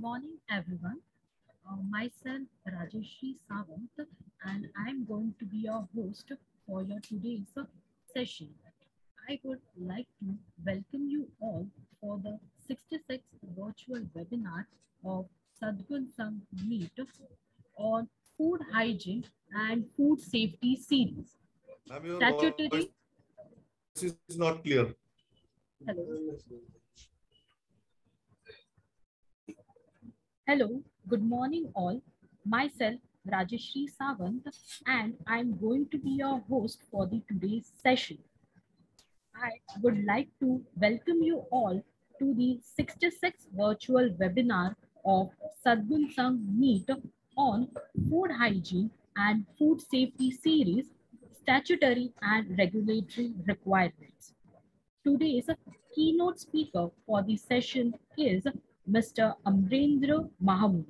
morning, everyone. Myself, Rajeshri Sawant, and I'm going to be your host for your today's session. I would like to welcome you all for the 66th virtual webinar of Sadgun Sang Meet on food hygiene and food safety series. Ma'am, your Statutory. voice is not clear. Hello. Hello, good morning all. Myself, Rajeshri Sawant, and I'm going to be your host for the today's session. I would like to welcome you all to the 66th virtual webinar of Sadgun Sang Meet on food hygiene and food safety series, statutory and regulatory requirements. Today's keynote speaker for the session is Mr. Amrendra Mahamuni.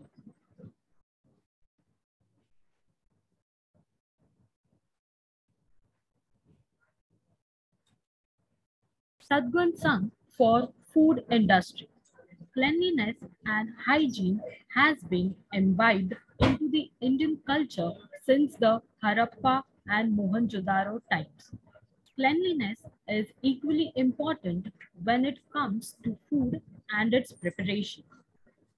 Sadgun Sang for food industry. Cleanliness and hygiene has been imbibed into the Indian culture since the Harappa and Mohenjo-daro times. Cleanliness is equally important when it comes to food and its preparation.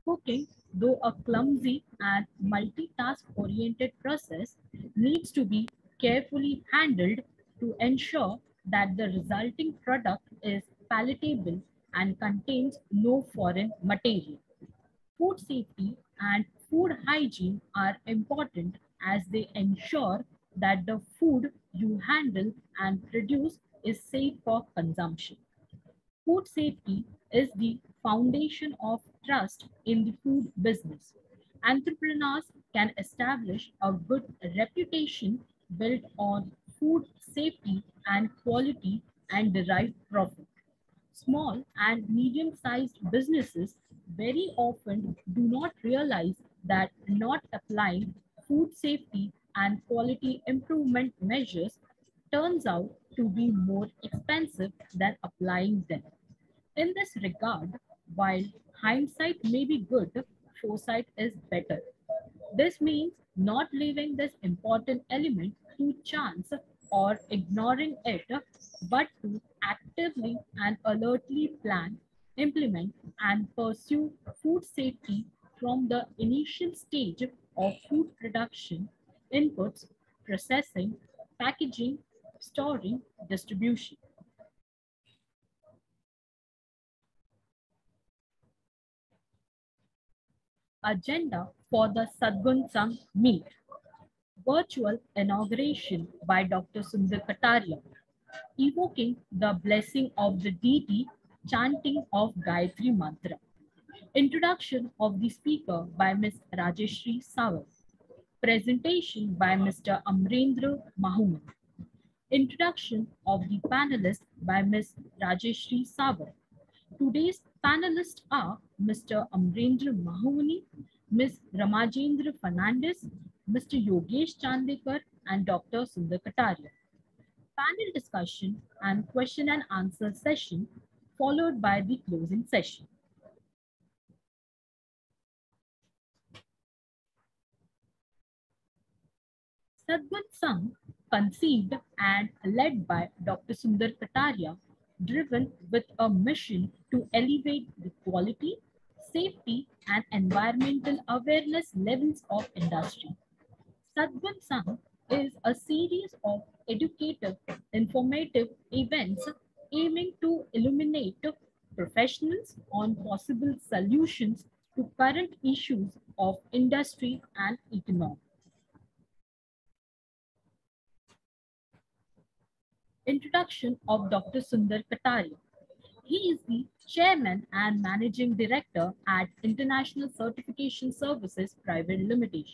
Cooking, though a clumsy and multitask-oriented process, needs to be carefully handled to ensure that the resulting product is palatable and contains no foreign material. Food safety and food hygiene are important as they ensure that the food you handle and produce is safe for consumption. Food safety is the foundation of trust in the food business. Entrepreneurs can establish a good reputation built on food safety and quality and derive profit. Small and medium-sized businesses very often do not realize that not applying food safety and quality improvement measures turns out to be more expensive than applying them. In this regard, while hindsight may be good, foresight is better. This means not leaving this important element to chance or ignoring it, but to actively and alertly plan, implement, and pursue food safety from the initial stage of food production, inputs, processing, packaging, storing, distribution. Agenda for the Sadgun Sang meet. Virtual inauguration by Dr. Sundar Kataria, evoking the blessing of the deity, chanting of Gayatri Mantra. Introduction of the speaker by Ms. Rajeshri Sawant. Presentation by Mr. Amrendra Mahamuni. Introduction of the panelists by Ms. Rajeshri Sawant. Today's panelists are Mr. Amrendra Mahamuni, Ms. Ramajendra Fernandez, Mr. Yogesh Chandikal, and Dr. Sundar Kataria. Panel discussion and question and answer session followed by the closing session. Sadgun Sang, conceived and led by Dr. Sundar Kataria, driven with a mission to elevate the quality, safety, and environmental awareness levels of industry. Sadgun Sang is a series of educative, informative events aiming to illuminate professionals on possible solutions to current issues of industry and economy. Introduction of Dr. Sundar Kataria. He is the Chairman and Managing Director at International Certification Services Private Limited.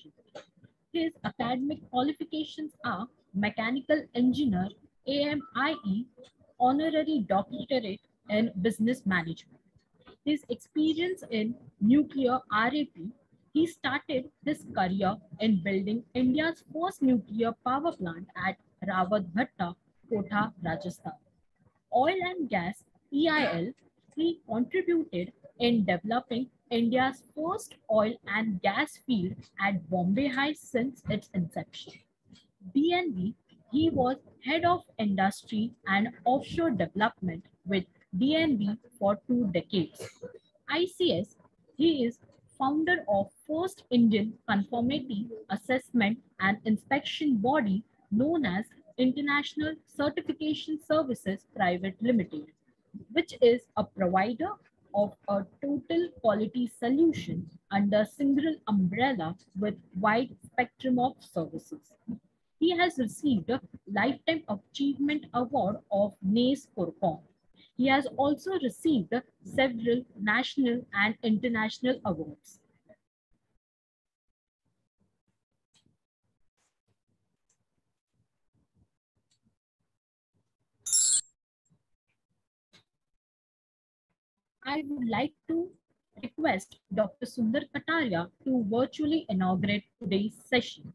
His academic qualifications are Mechanical Engineer, AMIE, Honorary Doctorate in Business Management. His experience in nuclear RAP, he started his career in building India's first nuclear power plant at Rawat Kotha, Rajasthan. Oil and gas, EIL, he contributed in developing India's first oil and gas field at Bombay High since its inception. DNV, he was head of industry and offshore development with DNV for 2 decades. ICS, he is founder of first Indian conformity assessment and inspection body known as International Certification Services Private Limited, which is a provider of a total quality solution under single umbrella with wide spectrum of services. He has received a Lifetime Achievement Award of NACE Corcom. He has also received several national and international awards. I would like to request Dr. Sundar Kataria to virtually inaugurate today's session.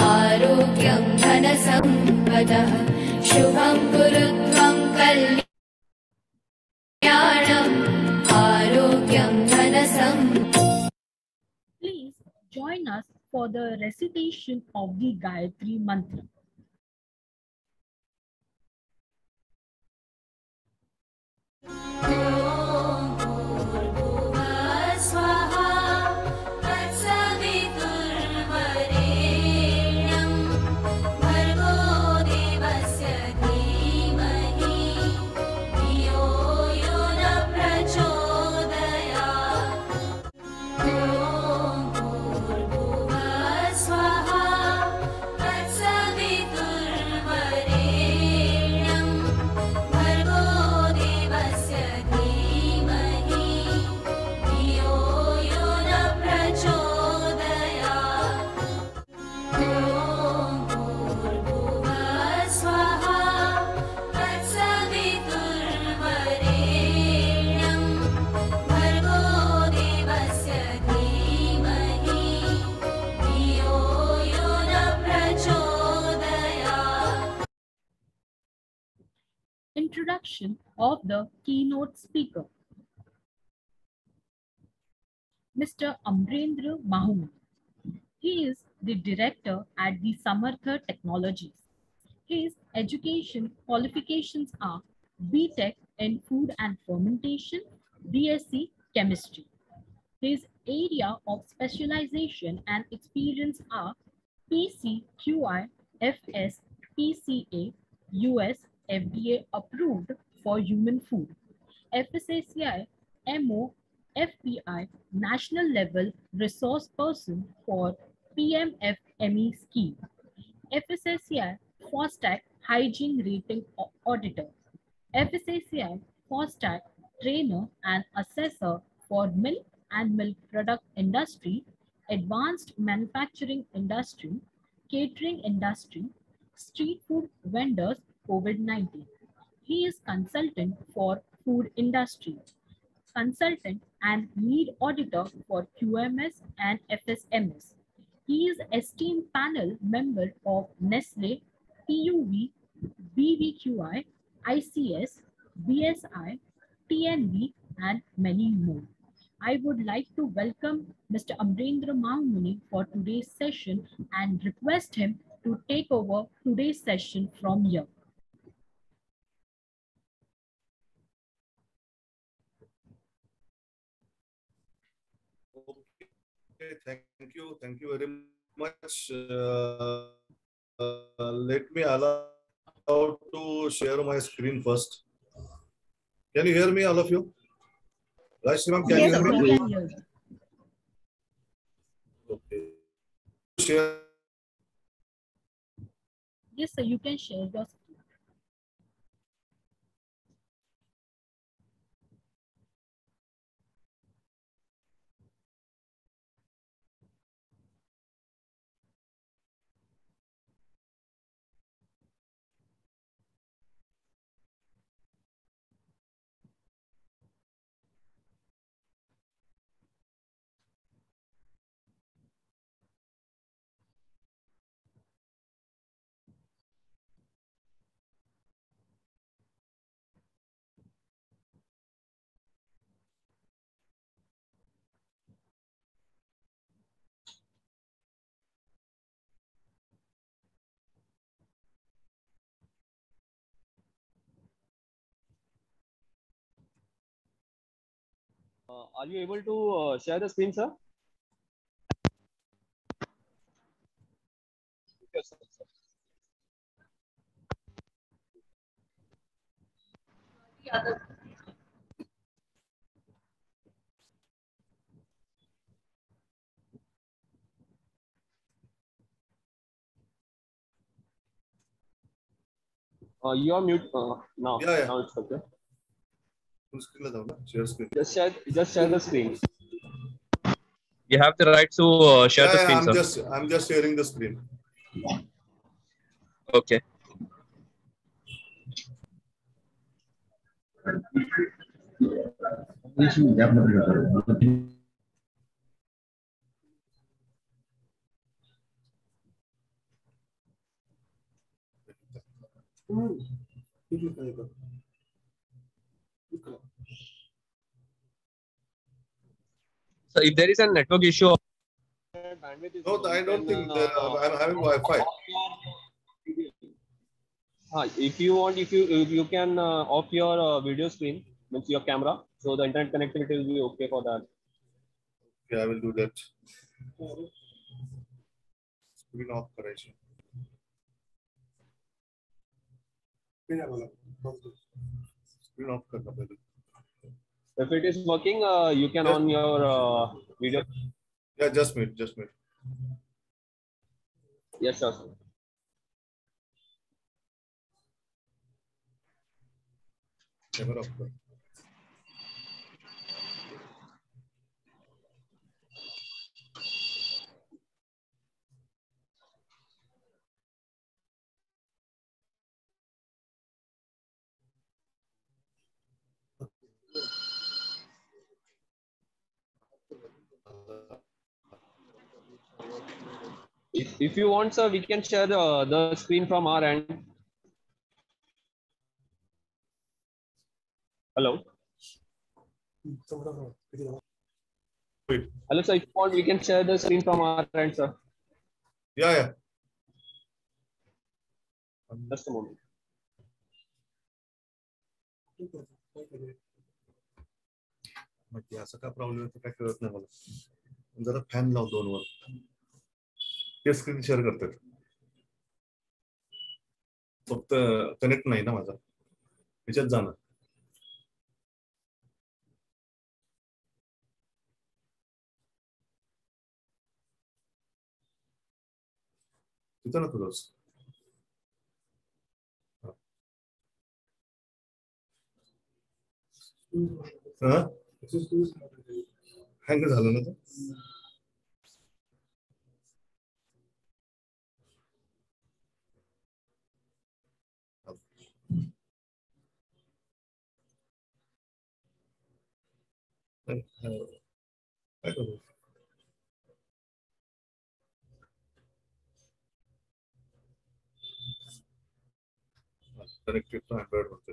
आरोग्यं धनसम्पदः शुभं कुरुत्वं कल्याणम् आरोग्यं धनसम्पदः. Please join us for the recitation of the Gayatri Mantra. Introduction of the keynote speaker, Mr. Amrendra Mahamuni. He is the director at the Samarth Technologies. His education qualifications are BTech in Food and Fermentation, Desi Chemistry. His area of specialization and experience are PCQI, FS, PCA, US, FDA approved for human food, FSSAI, MO, FPI, national level resource person for PMFME scheme, FSSAI, FOSTAC hygiene rating auditor, FSSAI, FOSTAC trainer and assessor for milk and milk product industry, advanced manufacturing industry, catering industry, street food vendors, COVID-19. He is consultant for food industry, consultant and lead auditor for QMS and FSMS. He is esteemed panel member of Nestle, PUV, BVQI, ICS, BSI, TNV, and many more. I would like to welcome Mr. Amrendra Mahamuni for today's session and request him to take over today's session from here. Okay, thank you very much. Let me allow to share my screen first. Can you hear me, all of you? Rajshri, can Yes, you hear me? we can hear you. Okay. Share. Yes, sir, you can share your screen. Are you able to share the screen, sir? Yes, sir. You are mute now. Yeah, yeah. Now it's okay. Full screen ला जाऊ ना, share screen. Just share the screen. You have the right to share Yeah, the yeah, screen, sir. I'm just sharing the screen. Okay. So if there is a network issue, No, I don't think that I'm having Wi-Fi. If you want, if you can off your video screen, means your camera, so the internet connectivity will be okay for that. Yeah, I will do that. Screen off करायची. Screen off करना पहले. If it is working, you can Yes. on your video. Yeah, just wait, just wait. Yes, sir. Camera off कर. If you want, sir, we can share the screen from our end. Hello. Wait. Hello, sir. If you want, we can share the screen from our end, sir. Yeah, yeah. Just a moment. माहिती असं का problem येतो काय कळत नाही मला. जरा fan लाव 2 वर. ते स्क्रीन शेअर करतात. फक्त कनेक्ट नाही ना माझा. त्याच्यात जाणार. तिथं ना तुझं. हँग झालं ना तो. काय करू. कनेक्टेड टू अँड्रॉइड म्हणते.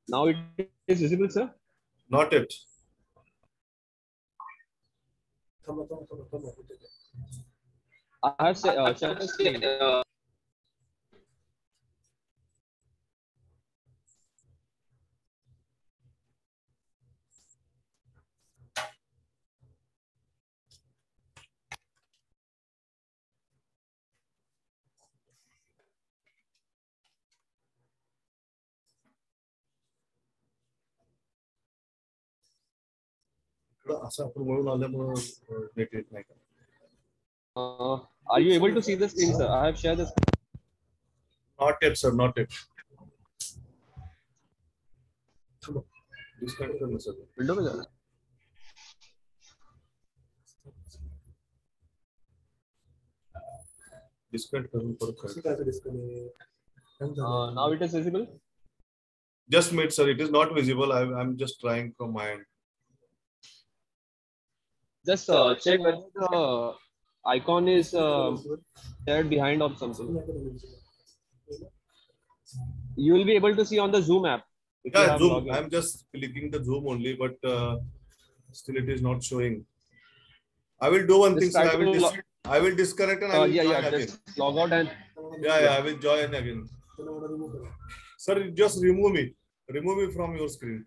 Now it is visible, sir. Not yet. I have shared the screen. असं आपण म्हणून आल्यामुळे नेट येत नाही का. Are you able to see the screen, sir? I have shared the screen. Not yet, sir. Not yet. Disconnect करना sir. Window में जाना. Disconnect करून परत. Now it is visible. Just wait, sir. It is not visible. I'm just trying from my end. Just check whether the icon is shared behind or something. You will be able to see on the Zoom app. If you Yeah, have Zoom. login. I'm just clicking the Zoom only, but still it is not showing. I will do one thing, Just sir. try to I will disconnect and I will yeah, join yeah. again. Just log out and Yeah, I will join again. Sir, just remove me. Remove me from your screen.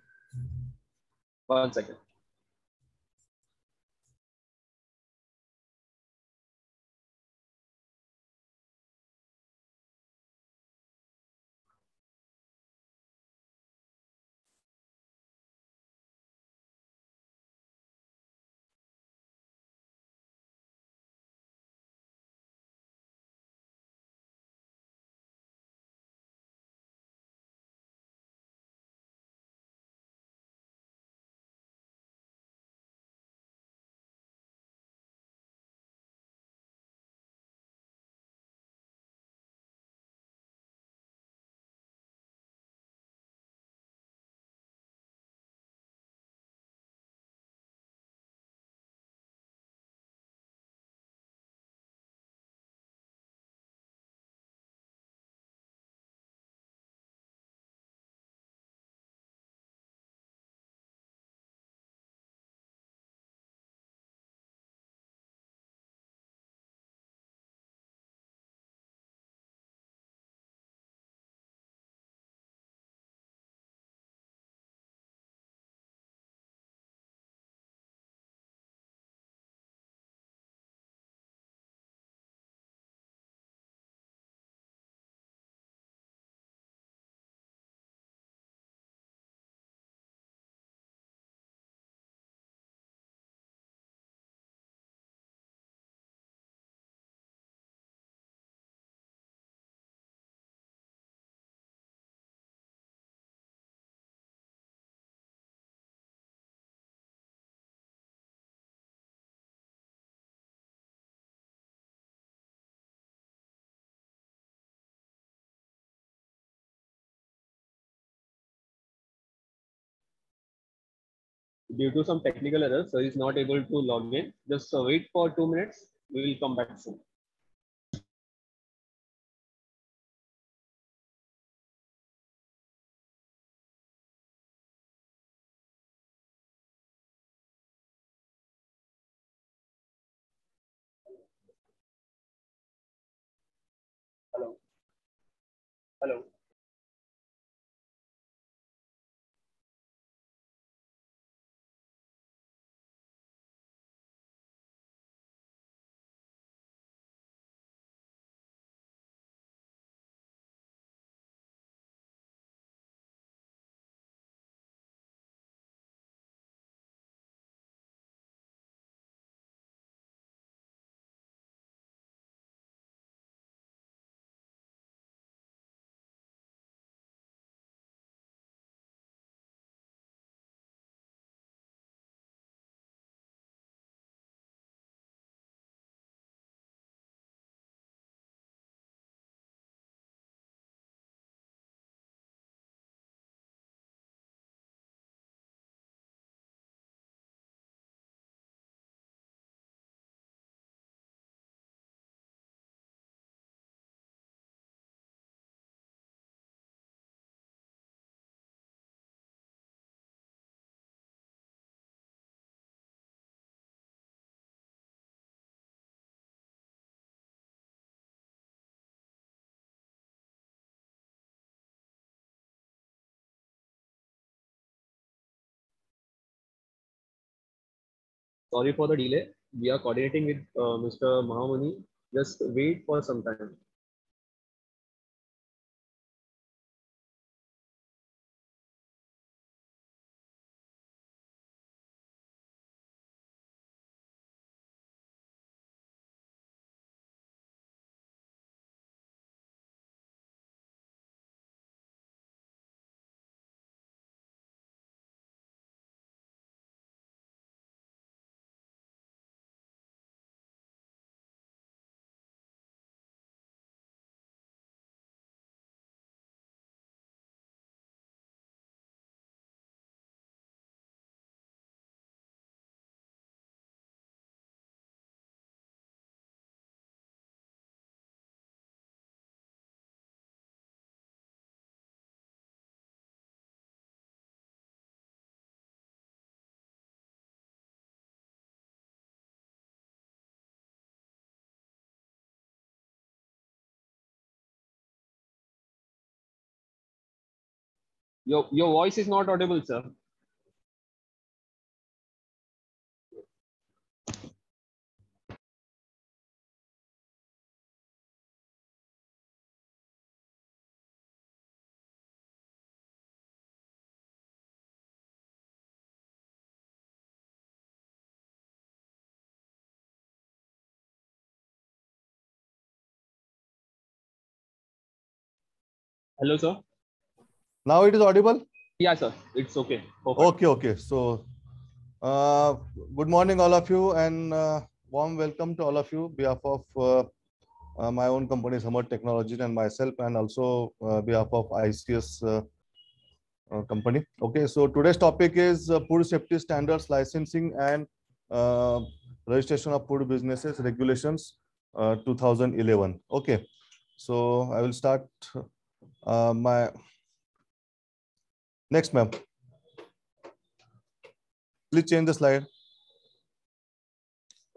1 second. Due to some technical errors, so he's not able to log in. Just wait for 2 minutes. We will come back soon. Hello. Hello. Sorry for the delay. We are coordinating with Mr. Mahamuni. Just wait for some time. Your voice is not audible, sir. Hello, sir. Now it is audible? Yeah, sir. It's okay. Perfect. Okay, okay. So, good morning, all of you, and warm welcome to all of you, behalf of my own company, Samarth Technologies, and myself, and also behalf of ICS company. Okay, so today's topic is food safety standards, licensing, and uh, registration of food businesses regulations 2011. Okay, so I will start my next, ma'am. Please change the slide.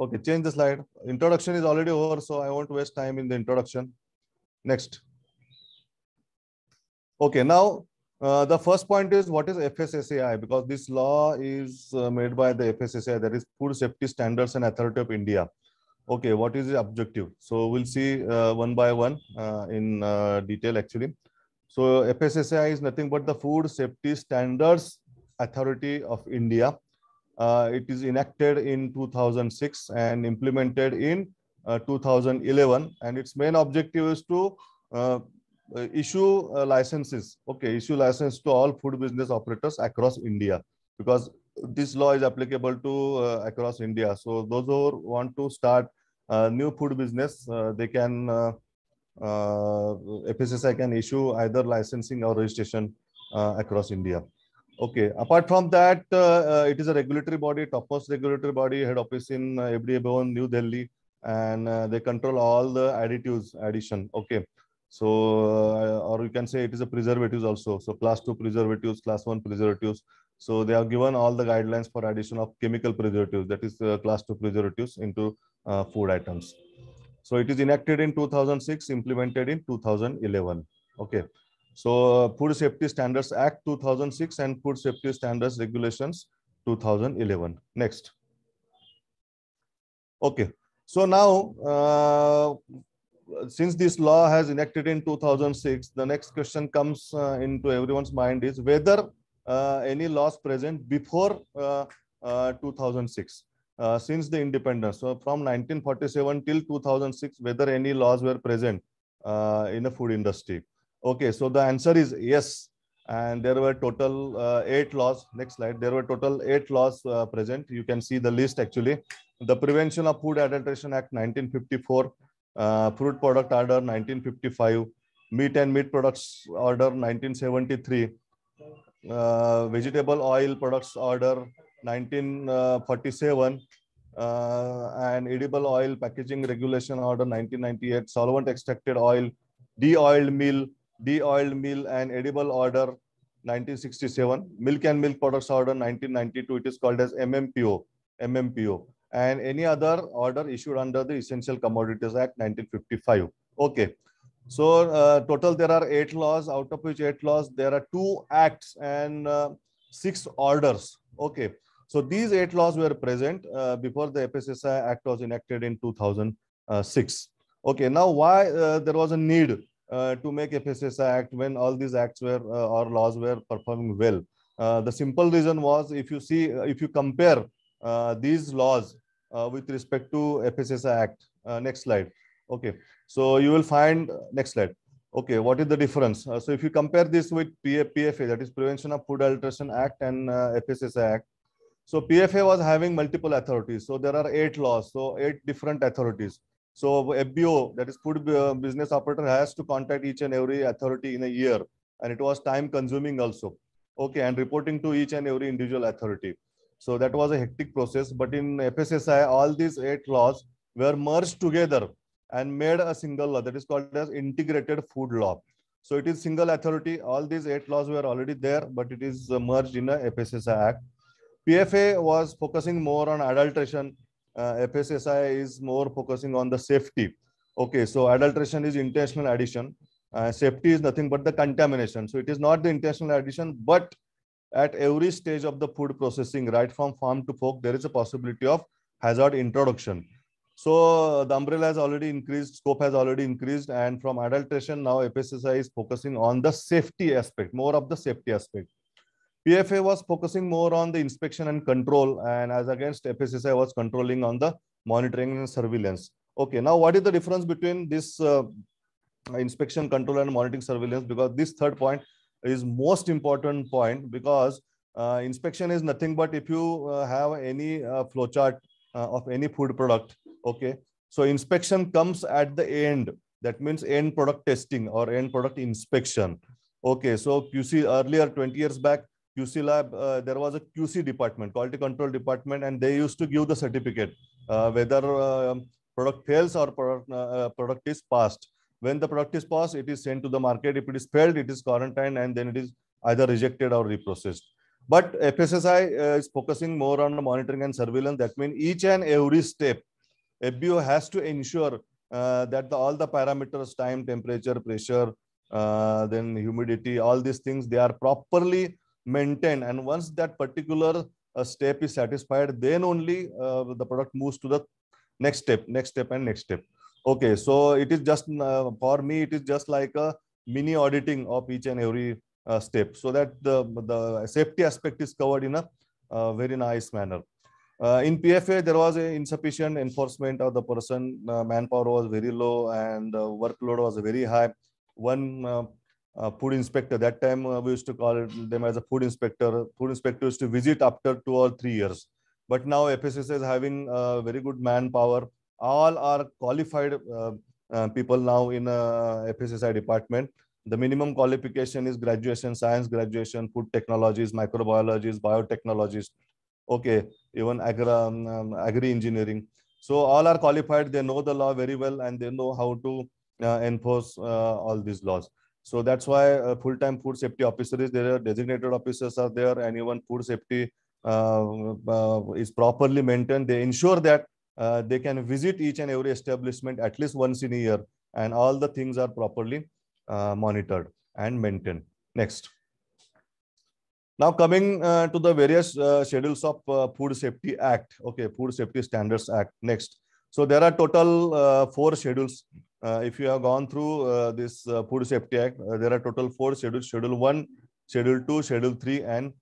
Okay, change the slide. Introduction is already over, so I won't waste time in the introduction. Next. Okay, now the first point is what is FSSAI, because this law is made by the FSSAI, that is Food Safety Standards and Authority of India. Okay, what is the objective? So we'll see one by one in detail actually. So FSSAI is nothing but the Food Safety Standards Authority of India. It is enacted in 2006 and implemented in 2011, and its main objective is to issue licenses. Okay, issue license to all food business operators across India, because this law is applicable to across India. So those who want to start new food business, they can FSSAI can issue either licensing or registration across India. Okay. Apart from that, it is a regulatory body, topmost regulatory body, head office in FDA Bhavan, New Delhi, and they control all the additives addition. Okay. So, or you can say it is a preservatives also. So, class 2 preservatives, class 1 preservatives. So, they have given all the guidelines for addition of chemical preservatives, that is class 2 preservatives into food items. So, it is enacted in 2006, implemented in 2011. Okay. So, Food Safety Standards Act 2006 and Food Safety Standards Regulations 2011. Next. Okay. So now, since this law has enacted in 2006, the next question comes into everyone's mind is whether any laws present before 2006, since the independence. So from 1947 till 2006, whether any laws were present in the food industry. Okay, so the answer is yes. And there were total 8 laws. Next slide. There were total 8 laws present. You can see the list actually. The Prevention of Food Adulteration Act 1954, Fruit Product Order 1955, Meat and Meat Products Order 1973, Vegetable Oil Products Order 1947, and Edible Oil Packaging Regulation Order 1998, Solvent Extracted Oil, De-oiled meal and edible order 1967, milk and milk products order 1992. It is called as MMPO, and any other order issued under the Essential Commodities Act 1955. Okay. So total there are 8 laws, out of which 8 laws, there are 2 acts and 6 orders. Okay. So these 8 laws were present before the FSSAI Act was enacted in 2006. Okay. Now why there was a need to make FSSAI Act when all these acts were or laws were performing well? The simple reason was, if you see, if you compare these laws with respect to FSSAI Act. Next slide. Okay. So you will find, next slide. Okay, what is the difference? So if you compare this with PFA, that is Prevention of Food Adulteration Act, and FSSAI Act. So PFA was having multiple authorities. So there are 8 laws, so 8 different authorities. So FBO, that is Food Business Operator, has to contact each and every authority in a year, and it was time consuming also. Okay, and reporting to each and every individual authority. So that was a hectic process. But in FSSAI, all these 8 laws were merged together and made a single law, that is called as Integrated Food Law. So it is single authority. All these 8 laws were already there, but it is merged in a FSSAI Act. PFA was focusing more on adulteration. FSSAI is more focusing on the safety. Okay, so adulteration is intentional addition. Safety is nothing but the contamination. So it is not the intentional addition, but at every stage of the food processing, right from farm to fork, there is a possibility of hazard introduction. So the umbrella has already increased, scope has already increased, and from adulteration, now FSSI is focusing on the safety aspect, more of the safety aspect. PFA was focusing more on the inspection and control, and as against FSSI was controlling on the monitoring and surveillance. Okay, now what is the difference between this inspection, control, and monitoring surveillance? Because this third point is most important point, because inspection is nothing but if you have any flowchart of any food product. Okay, so inspection comes at the end. That means end product testing or end product inspection. Okay, so QC earlier 20 years back, QC lab, there was a QC department, quality control department, and they used to give the certificate whether product fails or product is passed. When the product is passed, it is sent to the market. If it is failed, it is quarantined, and then it is either rejected or reprocessed. But FSSI is focusing more on the monitoring and surveillance. That means each and every step, FBO has to ensure that all the parameters, time, temperature, pressure, then humidity, all these things, they are properly maintained. And once that particular step is satisfied, then only the product moves to the next step, and next step. Okay, so it is just for me, it is just like a mini auditing of each and every step, so that the safety aspect is covered in a very nice manner. In PFA, there was a insufficient enforcement of the person. Manpower was very low and workload was very high. One food inspector, that time we used to call them as a food inspector. Food inspector used to visit after 2 or 3 years. But now FSS is having very good manpower. All are qualified people now in FSSI department. The minimum qualification is graduation, science graduation, food technologies, microbiologies, biotechnologies. Okay, even agri engineering. So all are qualified. They know the law very well, and they know how to enforce all these laws. So that's why full-time food safety officer is there, designated officers are there, and even food safety is properly maintained. They ensure that they can visit each and every establishment at least once in a year, and all the things are properly monitored and maintained. Next. Now coming to the various schedules of Food Safety Act. Okay, Food Safety Standards Act. Next. So there are total 4 schedules. If you have gone through this Food Safety Act, there are total 4 schedules: Schedule 1, Schedule 2, Schedule 3, and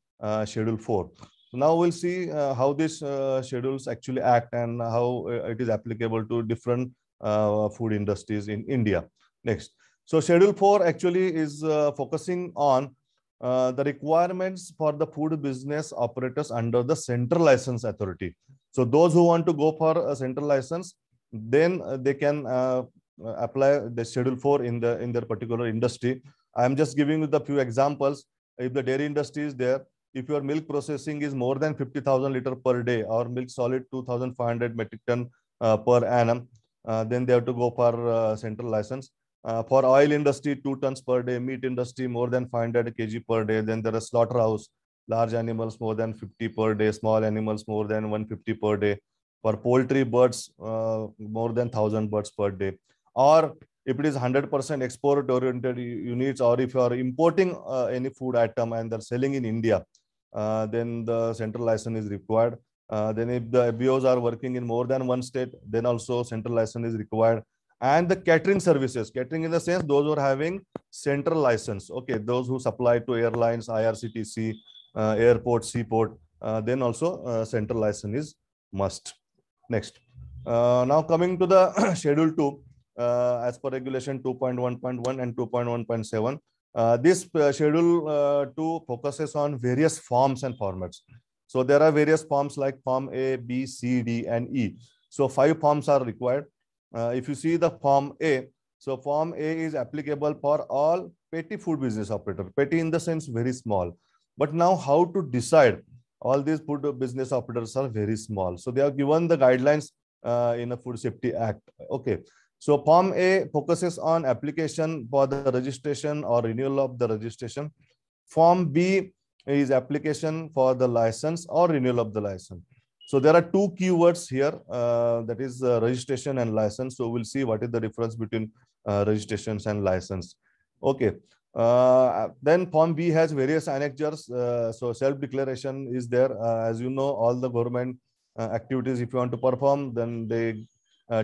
Schedule 4. So now we'll see how these schedules actually act and how it is applicable to different food industries in India. Next. So Schedule 4 actually is focusing on the requirements for the food business operators under the Central License Authority. So those who want to go for a central license, then they can apply the Schedule 4 in their particular industry. I am just giving you the few examples. If the dairy industry is there, if your milk processing is more than 50,000 liters per day, or milk solid 2,500 metric ton per annum, then they have to go for central license. For oil industry, 2 tons per day, meat industry, more than 500 kg per day. Then there are slaughterhouse, large animals, more than 50 per day, small animals, more than 150 per day. For poultry, birds, more than 1,000 birds per day. Or if it is 100% export oriented units, or if you are importing any food item and they're selling in India, then the central license is required. Then if the FBOs are working in more than one state, then also central license is required. And the catering services, catering in the sense those who are having central license, okay, those who supply to airlines, IRCTC, airport, seaport, then also central license is must. Next. Now coming to the Schedule 2, as per regulation 2.1.1 and 2.1.7, this Schedule 2 focuses on various forms and formats. So there are various forms like Form A, B, C, D, and E. So 5 forms are required. If you see the Form A, so Form A is applicable for all petty food business operator. Petty in the sense very small. But now how to decide? All these food business operators are very small. So they are given the guidelines in the Food Safety Act. Okay. So Form A focuses on application for the registration or renewal of the registration. Form B is application for the license or renewal of the license. So there are 2 keywords here, that is registration and license. So we'll see what is the difference between registrations and license. Okay. Then Form B has various annexures. So self-declaration is there. As you know, all the government activities, if you want to perform, then they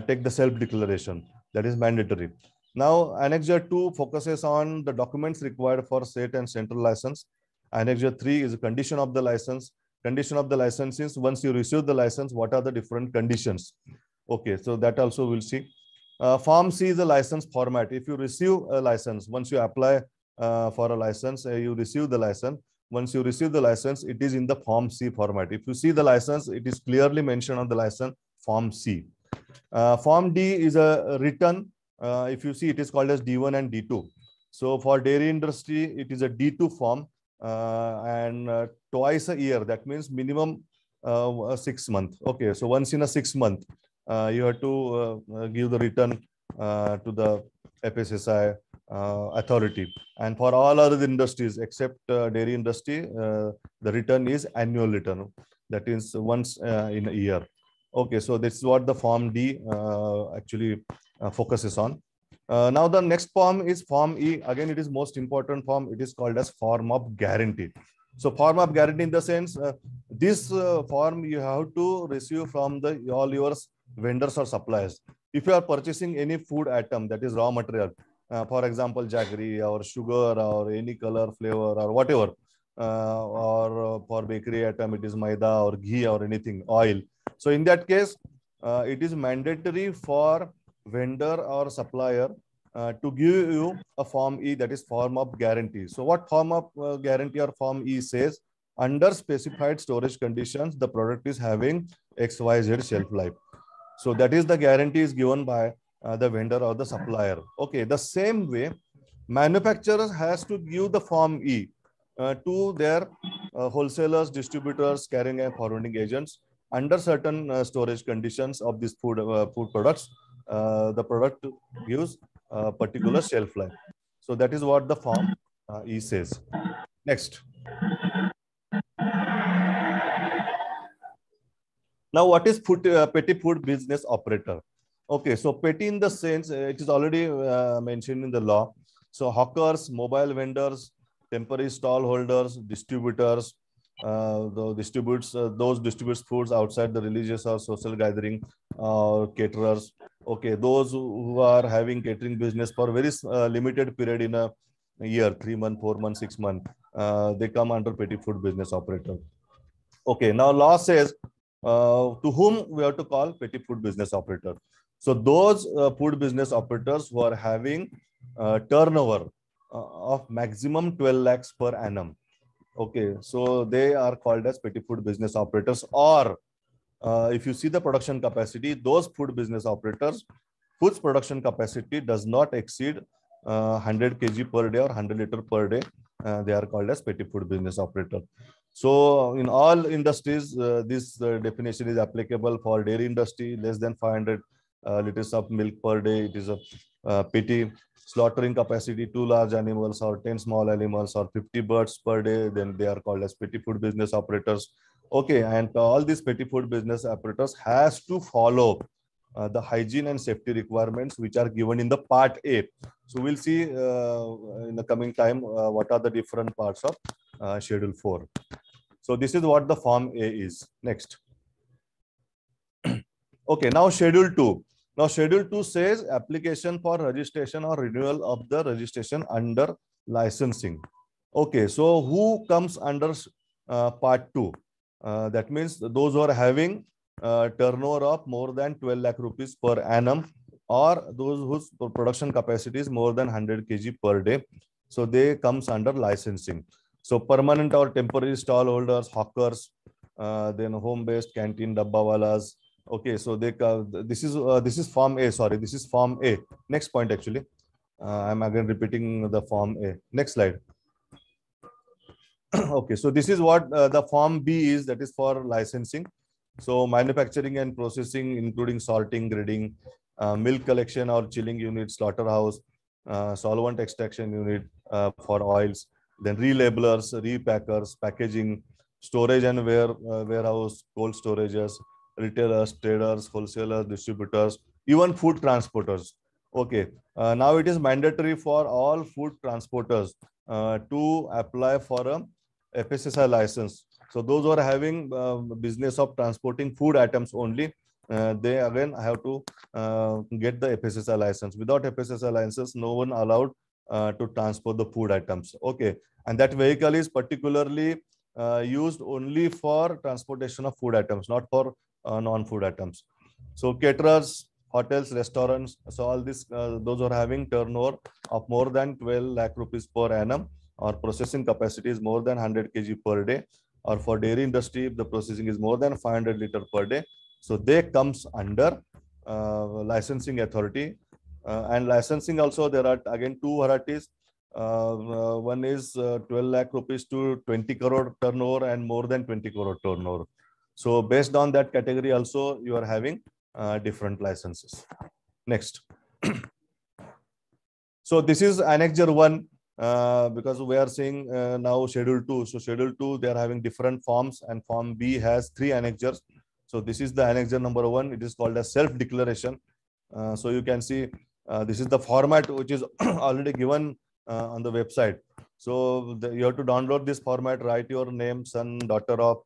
take the self-declaration. That is mandatory. Now, Annexure 2 focuses on the documents required for state and central license. Annexure 3 is a condition of the license. Condition of the license is once you receive the license, what are the different conditions? Okay, so that also we'll see. Form C is a license format. If you receive a license, once you apply for a license, you receive the license. Once you receive the license, it is in the Form C format. If you see the license, it is clearly mentioned on the license, Form C. Form D is a written. If you see, it is called as D1 and D2. So for dairy industry, it is a D2 form and twice a year. That means minimum 6 months. Okay, so once in a 6 month, you have to give the return to the FSSI authority. And for all other industries except dairy industry, the return is annual return. That is once in a year. Okay, so this is what the Form D actually focuses on. Now the next form is Form E. Again, it is most important form. It is called as form of guarantee. So form of guarantee in the sense, this form you have to receive from the all your vendors or suppliers. If you are purchasing any food item, that is raw material, for example, jaggery or sugar or any color, flavor or whatever, or for bakery item, it is maida or ghee or anything, oil. So in that case, it is mandatory for vendor or supplier to give you a Form E, that is form of guarantee. So what form of guarantee or Form E says? Under specified storage conditions, the product is having XYZ shelf life. So that is the guarantee is given by the vendor or the supplier. Okay, the same way, manufacturers has to give the Form E to their wholesalers, distributors, carrying and forwarding agents under certain storage conditions of these food products. The product gives a particular shelf life. So that is what the Form E says. Next. Now, what is petty food business operator? Okay, so petty in the sense, it is already mentioned in the law. So hawkers, mobile vendors, temporary stall holders, distributors, those distributes foods outside the religious or social gathering, caterers. Okay, those who are having catering business for very limited period in a year, 3 months, 4 months, 6 months, they come under petty food business operator. Okay, now law says to whom we have to call petty food business operator. So those food business operators who are having turnover of maximum 12 lakhs per annum. Okay, so they are called as petty food business operators. Or if you see the production capacity, those food business operators whose production capacity does not exceed 100 kg per day or 100 liter per day, they are called as petty food business operator. So in all industries, this definition is applicable. For dairy industry, less than 500 liters of milk per day, it is a petty. Slaughtering capacity, 2 large animals or 10 small animals or 50 birds per day, then they are called as petty food business operators. Okay, and all these petty food business operators has to follow the hygiene and safety requirements which are given in the Part A. So we'll see in the coming time what are the different parts of Schedule 4. So this is what the Form A is. Next. Okay, now Schedule 2. Now Schedule 2 says application for registration or renewal of the registration under licensing. Okay, so who comes under Part 2? That means those who are having turnover of more than 12 lakh rupees per annum, or those whose production capacity is more than 100 kg per day. So they comes under licensing. So permanent or temporary stall holders, hawkers, then home-based canteen dabbawalas. Okay, so they this is Form A. Sorry, this is Form A. Next point actually. I'm again repeating the Form A. Next slide. Okay, so this is what the Form B is. That is for licensing. So manufacturing and processing, including sorting, grading, milk collection or chilling unit, slaughterhouse, solvent extraction unit for oils, then relabelers, repackers, packaging, storage and warehouse, cold storages, retailers, traders, wholesalers, distributors, even food transporters. Okay. Now it is mandatory for all food transporters to apply for a FSSI license. So those who are having business of transporting food items only, they again have to get the FSSI license. Without FSSI license, no one allowed to transport the food items. Okay. And that vehicle is particularly used only for transportation of food items, not for non-food items. So caterers, hotels, restaurants, so all this, those who are having turnover of more than 12 lakh rupees per annum, or processing capacity is more than 100 kg per day, or for dairy industry, if the processing is more than 500 liter per day, so they comes under licensing authority. And licensing also, there are again two varieties. One is 12 lakh rupees to 20 crore turnover and more than 20 crore turnover. So based on that category also, you are having different licenses. Next. So this is Annexure 1, because we are seeing now Schedule 2. So Schedule 2, they are having different forms, and Form B has 3 annexures. So this is the Annexure number 1. It is called as self-declaration. So you can see this is the format which is already given on the website. So you have to download this format, write your name, son, daughter of,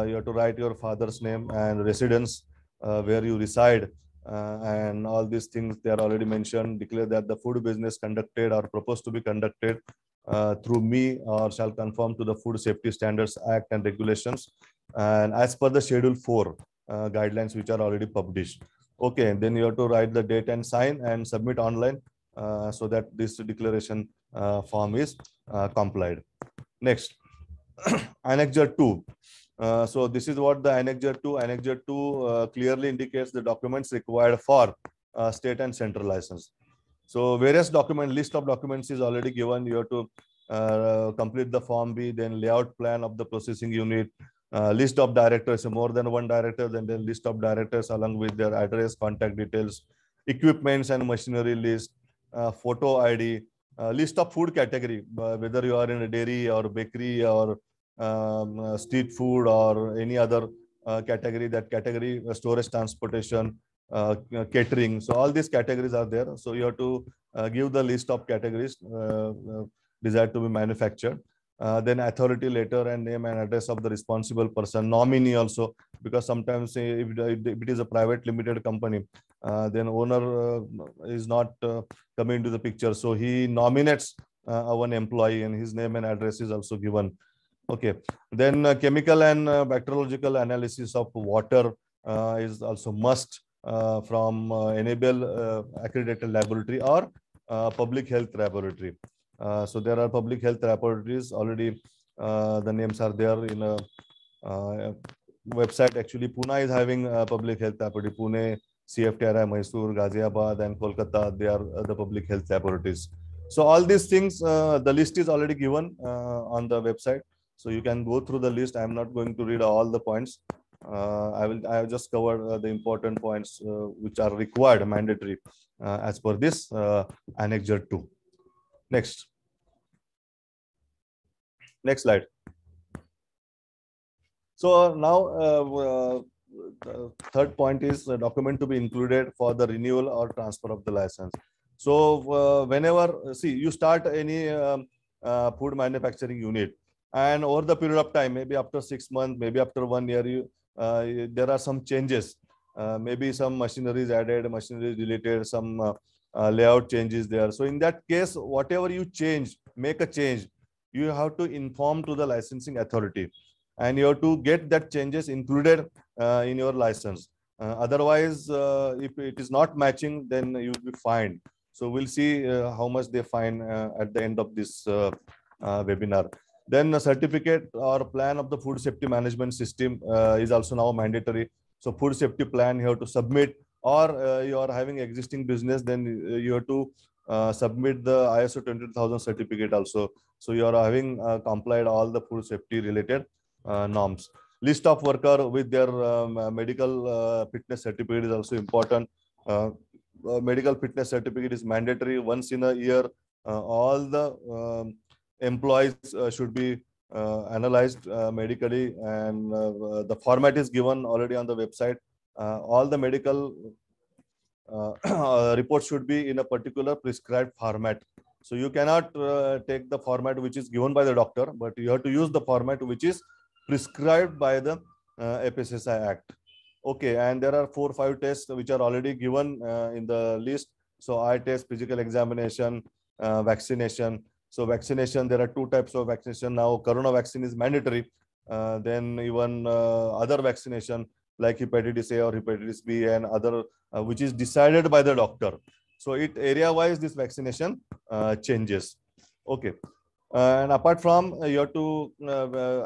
you have to write your father's name and residence, where you reside, and all these things they are already mentioned. Declare that the food business conducted or proposed to be conducted through me or shall conform to the Food Safety Standards Act and regulations, and as per the Schedule 4 guidelines which are already published. Okay, then you have to write the date and sign and submit online, so that this declaration form is complied. Next, Annexure 2. So this is what the Annexure 2. Annexure 2 clearly indicates the documents required for state and central license. So various document, list of documents is already given. You have to complete the Form B, then layout plan of the processing unit, list of directors, more than one director, then the list of directors along with their address, contact details, equipments and machinery list, photo ID, list of food category, whether you are in a dairy or bakery or street food or any other category, that category, storage, transportation, catering. So all these categories are there. So you have to give the list of categories desired to be manufactured. Then authority letter and name and address of the responsible person, nominee also, because sometimes if it is a private limited company, then owner is not coming into the picture. So he nominates one employee and his name and address is also given. Okay. Then chemical and bacteriological analysis of water is also must from enable accredited laboratory or public health laboratory. So there are public health laboratories already. The names are there in a website. Actually, Pune is having a public health laboratory. Pune, CFTRI, Mysore, Ghaziabad, and Kolkata, they are the public health laboratories. So all these things, the list is already given on the website. So you can go through the list. I'm not going to read all the points. I have just covered the important points which are required, mandatory, as per this Annexure 2. Next. Next slide. So now the third point is a document to be included for the renewal or transfer of the license. So whenever, see, you start any food manufacturing unit, and over the period of time, maybe after 6 months, maybe after 1 year, there are some changes. Maybe some machinery is added, machinery is deleted, some layout changes there. So in that case, whatever you change, make a change, you have to inform to the licensing authority, and you have to get that changes included in your license. Otherwise, if it is not matching, then you will be fined. So we'll see how much they fine at the end of this webinar. Then a certificate or plan of the food safety management system is also now mandatory. So food safety plan you have to submit, or you are having existing business, then you have to submit the ISO 20000 certificate also. So you are having complied all the food safety related norms. List of worker with their medical fitness certificate is also important. Medical fitness certificate is mandatory once in a year. All the employees should be analyzed medically, and the format is given already on the website. All the medical report should be in a particular prescribed format. So you cannot take the format which is given by the doctor, but you have to use the format which is prescribed by the FSSI Act. Okay, and there are 4 or 5 tests which are already given in the list. So eye test, physical examination, vaccination. So vaccination, there are 2 types of vaccination now. Corona vaccine is mandatory. Then even other vaccination like hepatitis A or hepatitis B and other, which is decided by the doctor. So it area-wise, this vaccination changes. Okay. And apart from, you have to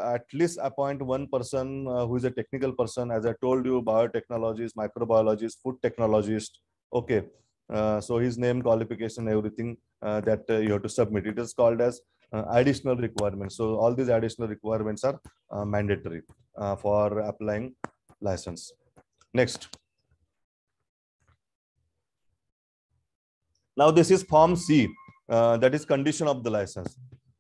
at least appoint one person who is a technical person. As I told you, biotechnologist, microbiologist, food technologist. Okay. So his name, qualification, everything that you have to submit. It is called as additional requirements. So all these additional requirements are mandatory for applying license. Next. Now this is Form C, that is condition of the license.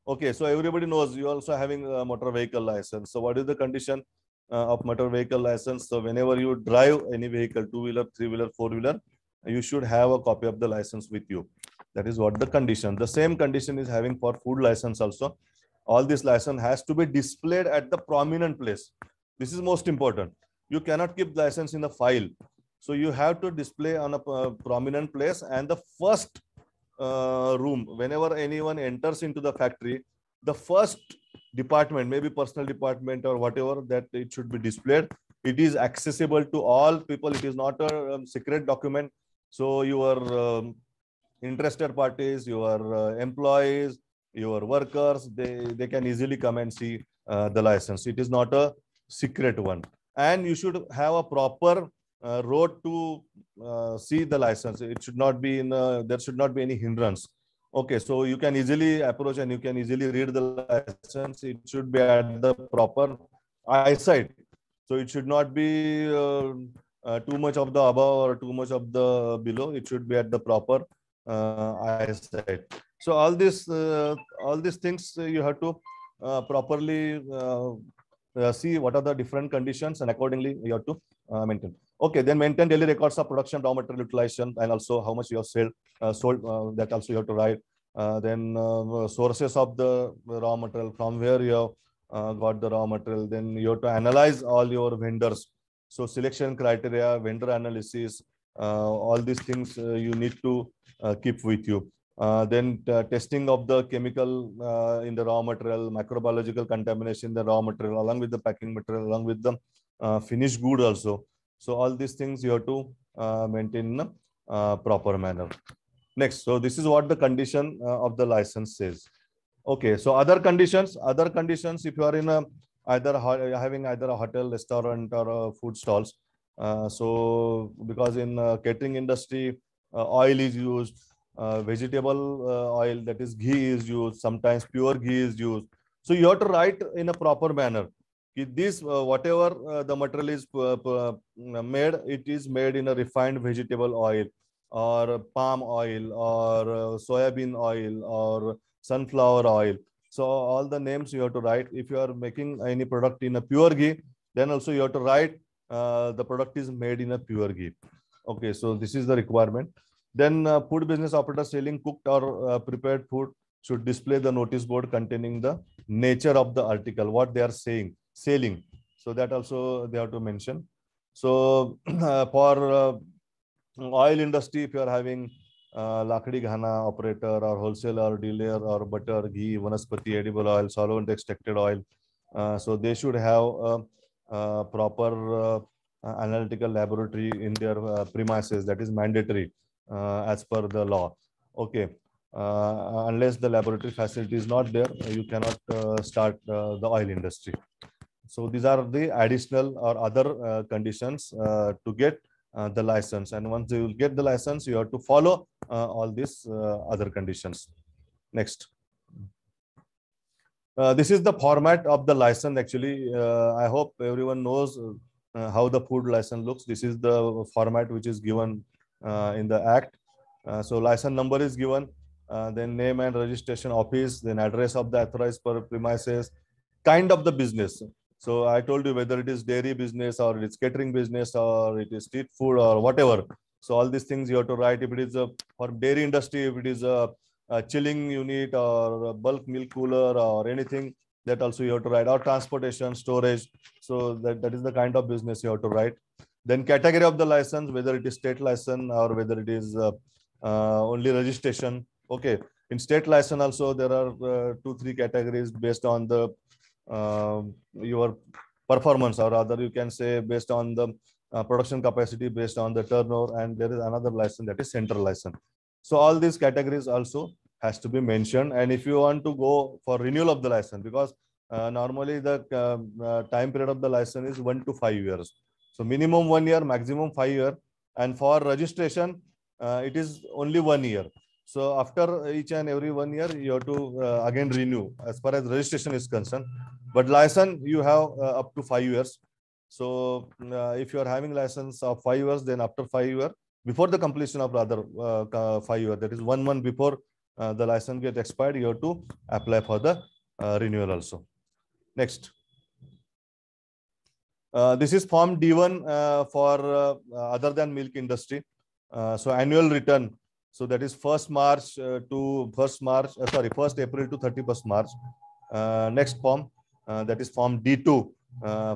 Okay, so everybody knows you also having a motor vehicle license. So what is the condition of motor vehicle license? So whenever you drive any vehicle, 2-wheeler, 3-wheeler, 4-wheeler, you should have a copy of the license with you. That is what the condition. The same condition is having for food license also. All this license has to be displayed at the prominent place. This is most important. You cannot keep license in the file. So you have to display on a prominent place, and the first room, whenever anyone enters into the factory, the first department, maybe personal department or whatever, that it should be displayed. It is accessible to all people. It is not a secret document. So your interested parties, your employees, your workers, they can easily come and see the license. It is not a secret one. And you should have a proper road to see the license. It should not be in there should not be any hindrance. Okay, so you can easily approach and you can easily read the license. It should be at the proper eyesight. So it should not be too much of the above or too much of the below. It should be at the proper eyesight. So all these things you have to properly see what are the different conditions, and accordingly you have to maintain. Okay, then maintain daily records of production, raw material utilization, and also how much you have sold. That also you have to write. Then sources of the raw material, from where you have got the raw material. Then you have to analyze all your vendors. So selection criteria, vendor analysis, all these things you need to keep with you. Then testing of the chemical in the raw material, microbiological contamination in the raw material, along with the packing material, along with the finished good also. So all these things you have to maintain in a proper manner. Next, so this is what the condition of the license says. Okay, so other conditions, if you are in a having either a hotel, restaurant, or food stalls. So because in catering industry, oil is used, vegetable oil, that is ghee, is used. Sometimes pure ghee is used. So you have to write in a proper manner. This whatever the material is made, it is made in a refined vegetable oil, or palm oil, or soybean oil, or sunflower oil. So all the names you have to write. If you are making any product in a pure ghee, then also you have to write the product is made in a pure ghee. Okay, so this is the requirement. Then food business operator selling cooked or prepared food should display the notice board containing the nature of the article, what they are selling. So that also they have to mention. So for oil industry, if you are having lakdi ghana operator, or wholesaler, or dealer, or butter, ghee, vanaspati, edible oil, solvent extracted oil, so they should have a proper analytical laboratory in their premises. That is mandatory as per the law. Okay. Unless the laboratory facility is not there, you cannot start the oil industry. So these are the additional or other conditions to get the license. And once you will get the license, you have to follow all these other conditions. Next. This is the format of the license. Actually, I hope everyone knows how the food license looks. This is the format which is given in the Act. So license number is given, then name and registration office, then address of the authorized premises, kind of the business. So I told you whether it is dairy business, or it's catering business, or it is street food, or whatever. So all these things you have to write. If it is for dairy industry, if it is a chilling unit or a bulk milk cooler or anything, that also you have to write, or transportation, storage. So that is the kind of business you have to write. Then category of the license, whether it is state license or whether it is only registration. Okay. In state license also, there are 2-3 categories based on the your performance, or rather you can say based on the production capacity, based on the turnover, and there is another license that is central license. So all these categories also has to be mentioned. And if you want to go for renewal of the license, because normally the time period of the license is 1 to 5 years. So minimum 1 year, maximum 5 years. And for registration, it is only 1 year. So after each and every 1 year, you have to again renew as far as registration is concerned. But license, you have up to 5 years. So if you are having license of 5 years, then after 5 years, before the completion of rather 5 years, that is 1 month before the license get expired, you have to apply for the renewal also. Next. This is Form D1 for other than milk industry. So annual return. So that is 1st March to 1st April to 31st March. Next form, that is Form D2.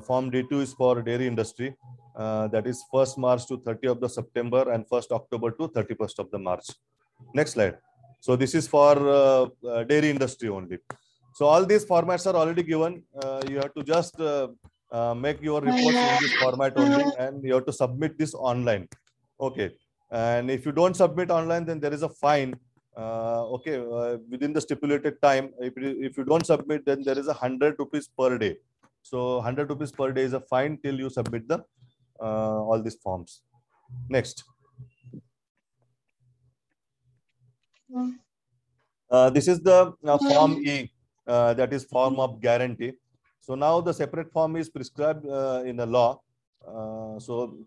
Form D2 is for dairy industry. That is 1st March to 30th of the September and 1st October to 31st of the March. Next slide. So this is for dairy industry only. So all these formats are already given. You have to just make your reports in this format only, and you have to submit this online. Okay. And if you don't submit online, then there is a fine. Okay, within the stipulated time. If you don't submit, then there is 100 rupees per day. So 100 rupees per day is a fine till you submit the all these forms. Next. This is the Form E, that is form of guarantee. So now the separate form is prescribed in the law. So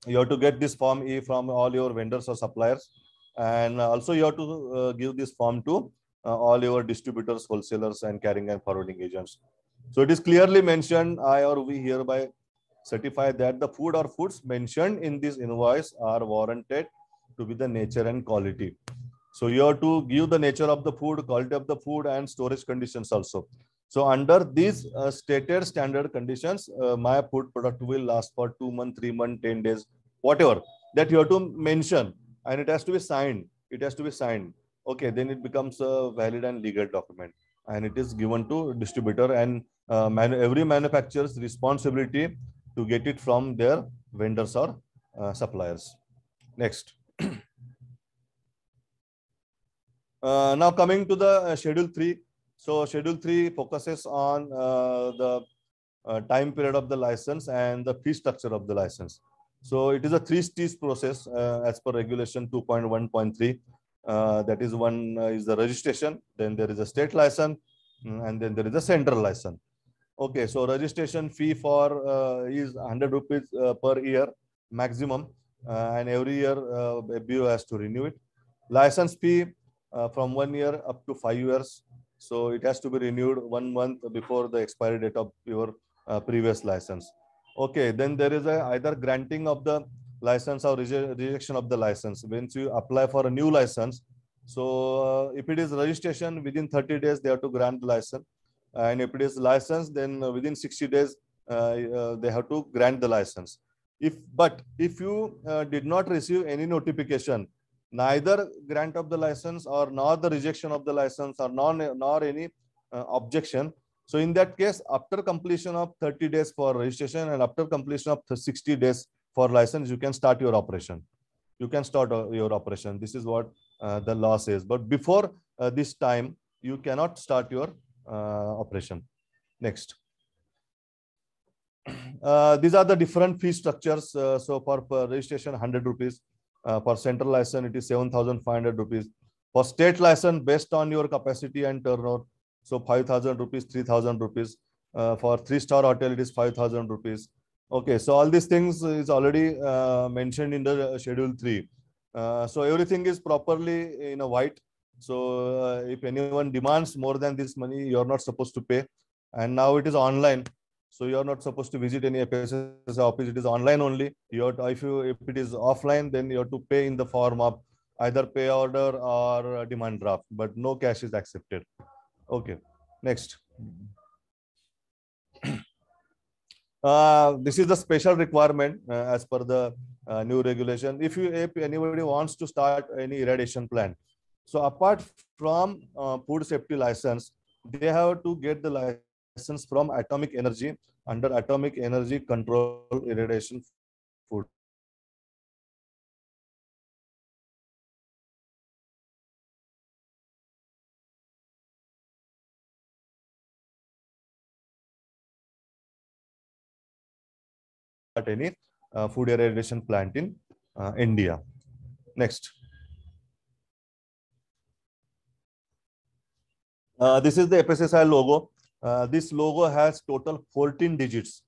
you have to get this Form E from all your vendors or suppliers. And also you have to give this form to all your distributors, wholesalers, and carrying and forwarding agents. So it is clearly mentioned, I or we hereby certify that the food or foods mentioned in this invoice are warranted to be the nature and quality. So you have to give the nature of the food, quality of the food, and storage conditions also. So under these stated standard conditions, my food product will last for 2 months, 3 months, 10 days, whatever that you have to mention, and it has to be signed. It has to be signed. Okay, then it becomes a valid and legal document, and it is given to distributor, and every manufacturer's responsibility to get it from their vendors or suppliers. Next. Now coming to the Schedule 3. So Schedule 3 focuses on the time period of the license and the fee structure of the license. So it is a 3-stage process as per regulation 2.1.3. That is, one is the registration, then there is a state license, and then there is a central license. Okay, so registration fee for is 100 rupees per year maximum, and every year BO has to renew it. License fee from 1 year up to 5 years. So it has to be renewed 1 month before the expiry date of your previous license. Okay, then there is either granting of the license or rejection of the license. Once you apply for a new license, so if it is registration, within 30 days, they have to grant the license. And if it is license, then within 60 days, they have to grant the license. But if you did not receive any notification, neither grant of the license or nor the rejection of the license or nor any objection. So in that case, after completion of 30 days for registration and after completion of 60 days for license, you can start your operation. You can start your operation. This is what the law says. But before this time, you cannot start your operation. Next. These are the different fee structures. So for registration, 100 rupees. For central license, it is 7,500 rupees. For state license, based on your capacity and turnover, so 5,000 rupees, 3,000 rupees. For 3-star hotel, it is 5,000 rupees. Okay, so all these things is already mentioned in the Schedule 3. So everything is properly in a white. So if anyone demands more than this money, you are not supposed to pay. And now it is online. So you are not supposed to visit any FSSAI office. It is online only. If it is offline, then you have to pay in the form of either pay order or demand draft, but no cash is accepted. Okay, next. This is the special requirement as per the new regulation. If anybody wants to start any irradiation plant, so apart from food safety license, they have to get the license from Atomic Energy under Atomic Energy Control Irradiation Food. Any food irradiation plant in India. Next. This is the FSSAI logo. This logo has total 14 digits.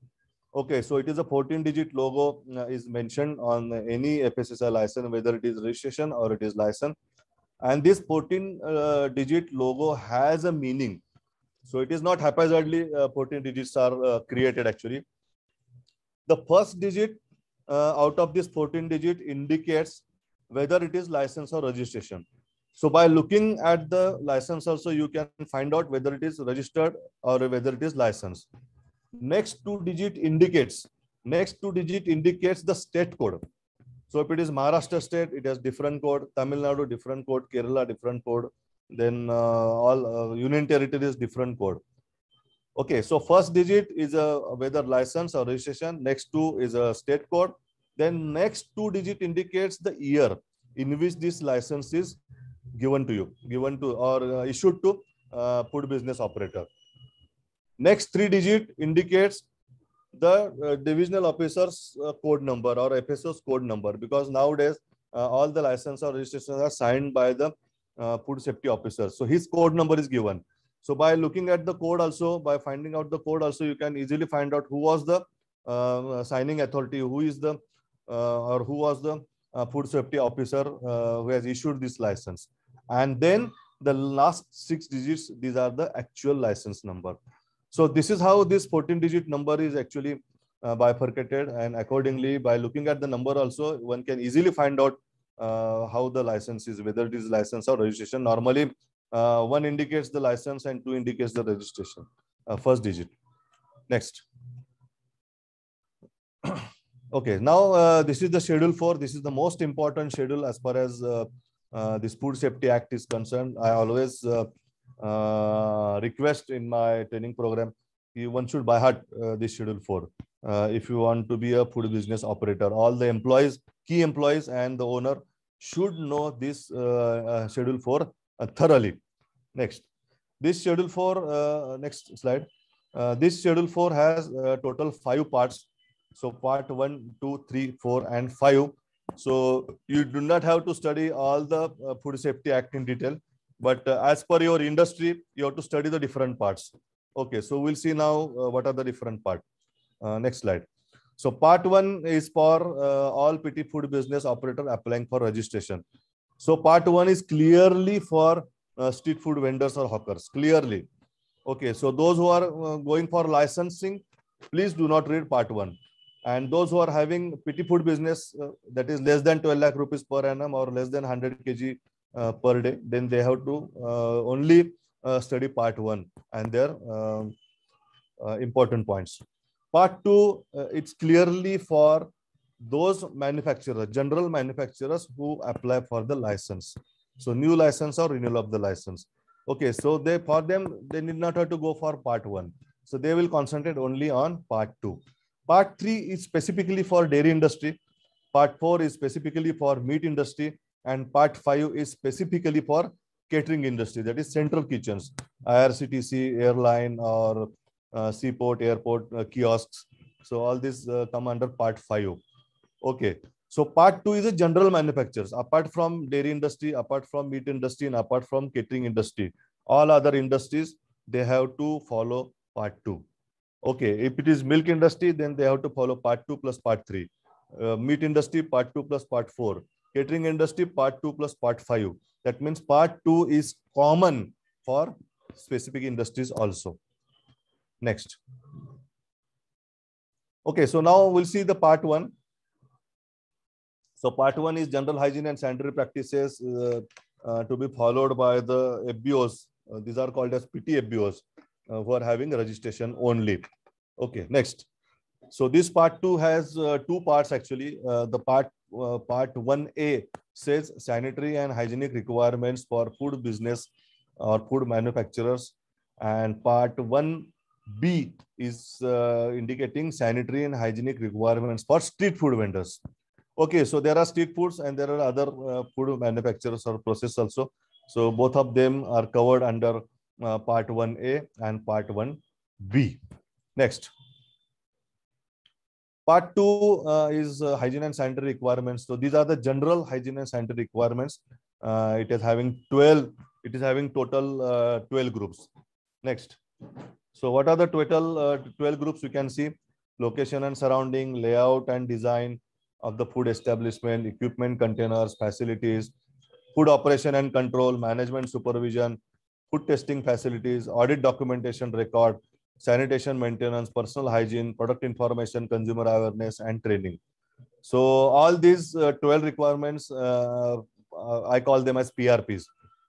Okay, so it is a 14-digit logo is mentioned on any FSSAI license, whether it is registration or it is license. And this 14-digit logo has a meaning. So it is not haphazardly 14 digits are created actually. The first digit out of this 14 digit indicates whether it is license or registration. So by looking at the license also, you can find out whether it is registered or whether it is licensed. Next two digit indicates the state code. So if it is Maharashtra state, it has different code, Tamil Nadu different code, Kerala different code, then all Union territories different code. Okay, so first digit is whether license or registration. Next two is a state code. Then next two digit indicates the year in which this license is given to or issued to food business operator. Next three digit indicates the divisional officer's code number or FSO's code number, because nowadays all the license or registrations are signed by the food safety officer. So his code number is given. So by looking at the code also, by finding out the code also, you can easily find out who was the signing authority, who is the or who was the food safety officer who has issued this license. And then the last 6 digits, these are the actual license number. So this is how this 14-digit number is actually bifurcated, and accordingly, by looking at the number also, one can easily find out how the license is, whether it is license or registration. Normally, one indicates the license and two indicates the registration. First digit. Next. Okay, now this is the Schedule 4. This is the most important schedule as far as this Food Safety Act is concerned. I always request in my training program, one should by heart this Schedule 4. If you want to be a food business operator, all the employees, key employees and the owner should know this Schedule 4 thoroughly. Next. This Schedule 4, next slide. This Schedule 4 has total 5 parts. So part 1, 2, 3, 4 and 5. So you do not have to study all the Food Safety Act in detail, but as per your industry, you have to study the different parts. Okay, so we'll see now what are the different parts. Next slide. So part 1 is for all PT food business operator applying for registration. So part 1 is clearly for street food vendors or hawkers, clearly. Okay, so those who are going for licensing, please do not read part 1. And those who are having PT food business that is less than 12 lakh rupees per annum or less than 100 kg per day, then they have to only study part 1 and their important points. Part 2, it's clearly for those manufacturers, general manufacturers who apply for the license. So new license or renewal of the license. Okay, so for them, they need not have to go for part 1. So they will concentrate only on part 2. Part 3 is specifically for dairy industry. Part 4 is specifically for meat industry. And part 5 is specifically for catering industry, that is central kitchens, IRCTC, airline or seaport, airport, kiosks. So all these come under part 5. Okay. So part 2 is a general manufacturers, apart from dairy industry, apart from meat industry, and apart from catering industry. All other industries, they have to follow part 2. Okay, if it is milk industry, then they have to follow part 2 plus part 3. Meat industry, part 2 plus part 4. Catering industry, part 2 plus part 5. That means part 2 is common for specific industries also. Next. Okay, so now we'll see the part one. So part one is general hygiene and sanitary practices to be followed by the FBOs. These are called as PT FBOs who are having registration only. Okay, next. So this part two has two parts actually. The part 1A says sanitary and hygienic requirements for food business or food manufacturers, and part 1B is indicating sanitary and hygienic requirements for street food vendors. Okay, so there are street foods and there are other food manufacturers or process also. So both of them are covered under part 1A and part 1B. Next. Part two is hygiene and sanitary requirements. So these are the general hygiene and sanitary requirements. It is having 12. It is having total 12 groups. Next. So what are the total 12 groups? You can see location and surrounding, layout and design of the food establishment, equipment, containers, facilities, food operation and control, management supervision, food testing facilities, audit documentation record, sanitation maintenance, personal hygiene, product information, consumer awareness, and training. So all these 12 requirements, I call them as PRPs.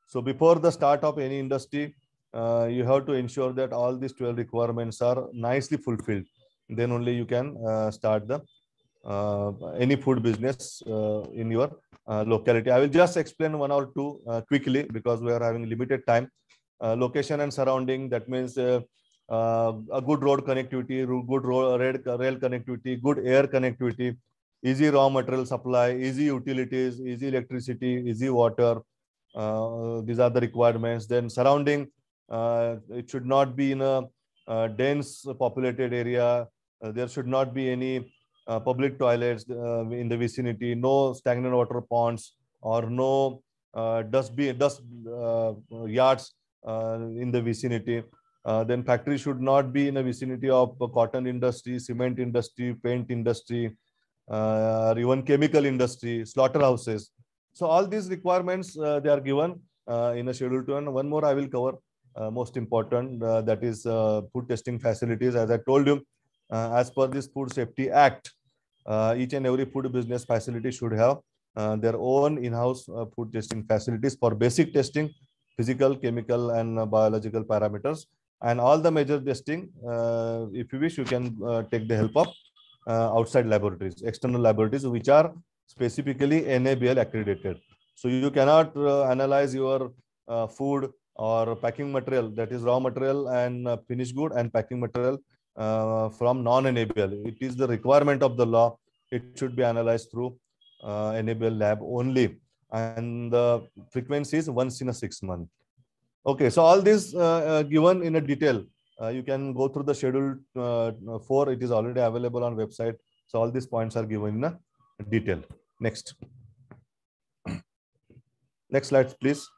So before the start of any industry, you have to ensure that all these 12 requirements are nicely fulfilled. Then only you can start the any food business in your locality. I will just explain one or two quickly because we are having limited time. Location and surrounding, that means a good road connectivity, good rail connectivity, good air connectivity, easy raw material supply, easy utilities, easy electricity, easy water. These are the requirements. Then surrounding, it should not be in a dense populated area. There should not be any public toilets in the vicinity, no stagnant water ponds, or no dust yards in the vicinity. Then factory should not be in the vicinity of cotton industry, cement industry, paint industry, or even chemical industry, slaughterhouses. So all these requirements they are given in a schedule 2. And one more I will cover, most important, that is food testing facilities. As I told you, as per this Food Safety Act, each and every food business facility should have their own in-house food testing facilities for basic testing, physical, chemical, and biological parameters. And all the major testing, if you wish, you can take the help of outside laboratories, external laboratories, which are specifically NABL accredited. So you cannot analyze your food or packing material, that is raw material and finished good and packing material from non-NABL. It is the requirement of the law. It should be analyzed through NABL lab only. And the frequency is once in a 6 months. Okay, so all this given in a detail. You can go through the schedule 4. It is already available on website. So all these points are given in a detail. Next. Next slide, please.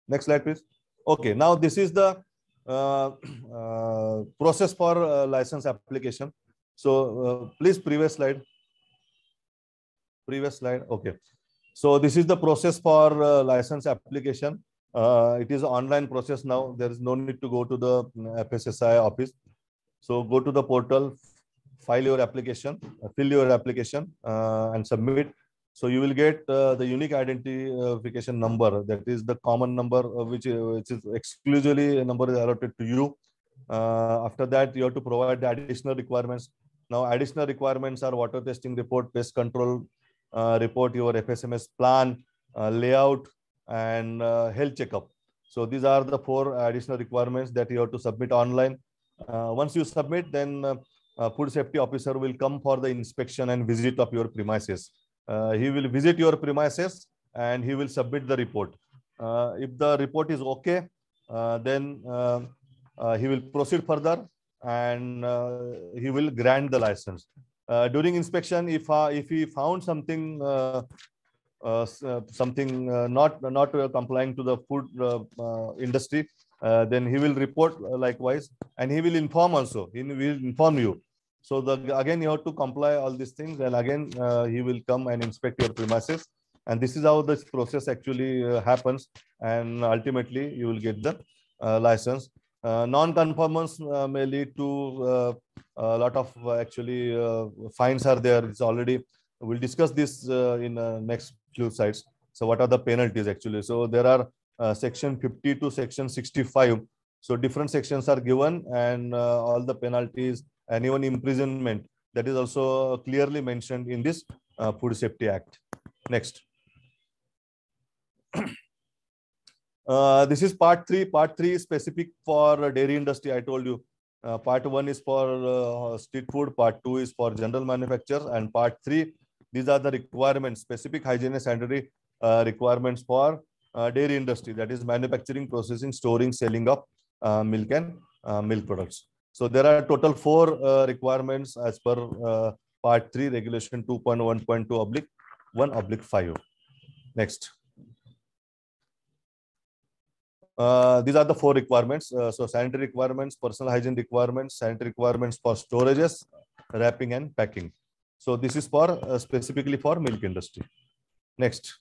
Next slide, please. Okay, now this is the process for license application. So please, previous slide. Previous slide. Okay. So this is the process for license application. It is an online process now. There is no need to go to the FSSI office. So go to the portal, file your application, fill your application, and submit. So you will get the unique identification number. That is the common number, which is exclusively a number is allotted to you. After that, you have to provide the additional requirements. Now, additional requirements are water testing report, pest control report, your FSMS plan, layout, and health checkup. So these are the 4 additional requirements that you have to submit online. Once you submit, then food safety officer will come for the inspection and visit of your premises. He will visit your premises and he will submit the report. If the report is okay, then he will proceed further and he will grant the license. During inspection, if he found something not complying to the food industry, then he will report likewise, and he will inform also. He will inform you. So again you have to comply all these things, and again he will come and inspect your premises. And this is how this process actually happens, and ultimately you will get the license. Non-conformance may lead to a lot of actually fines are there. It's already, we'll discuss this in next few slides. So what are the penalties actually? So there are section 50 to section 65. So different sections are given, and all the penalties and even imprisonment, that is also clearly mentioned in this Food Safety Act. Next. This is part 3. Part 3 is specific for dairy industry. I told you. Part 1 is for street food. Part 2 is for general manufacturers, and part 3, these are the requirements, specific hygiene and sanitary requirements for dairy industry. That is manufacturing, processing, storing, selling of milk and milk products. So there are total 4 requirements as per part 3, regulation 2.1.2/1/5. Next. These are the 4 requirements. So sanitary requirements, personal hygiene requirements, sanitary requirements for storages, wrapping and packing. So this is for specifically for milk industry. Next.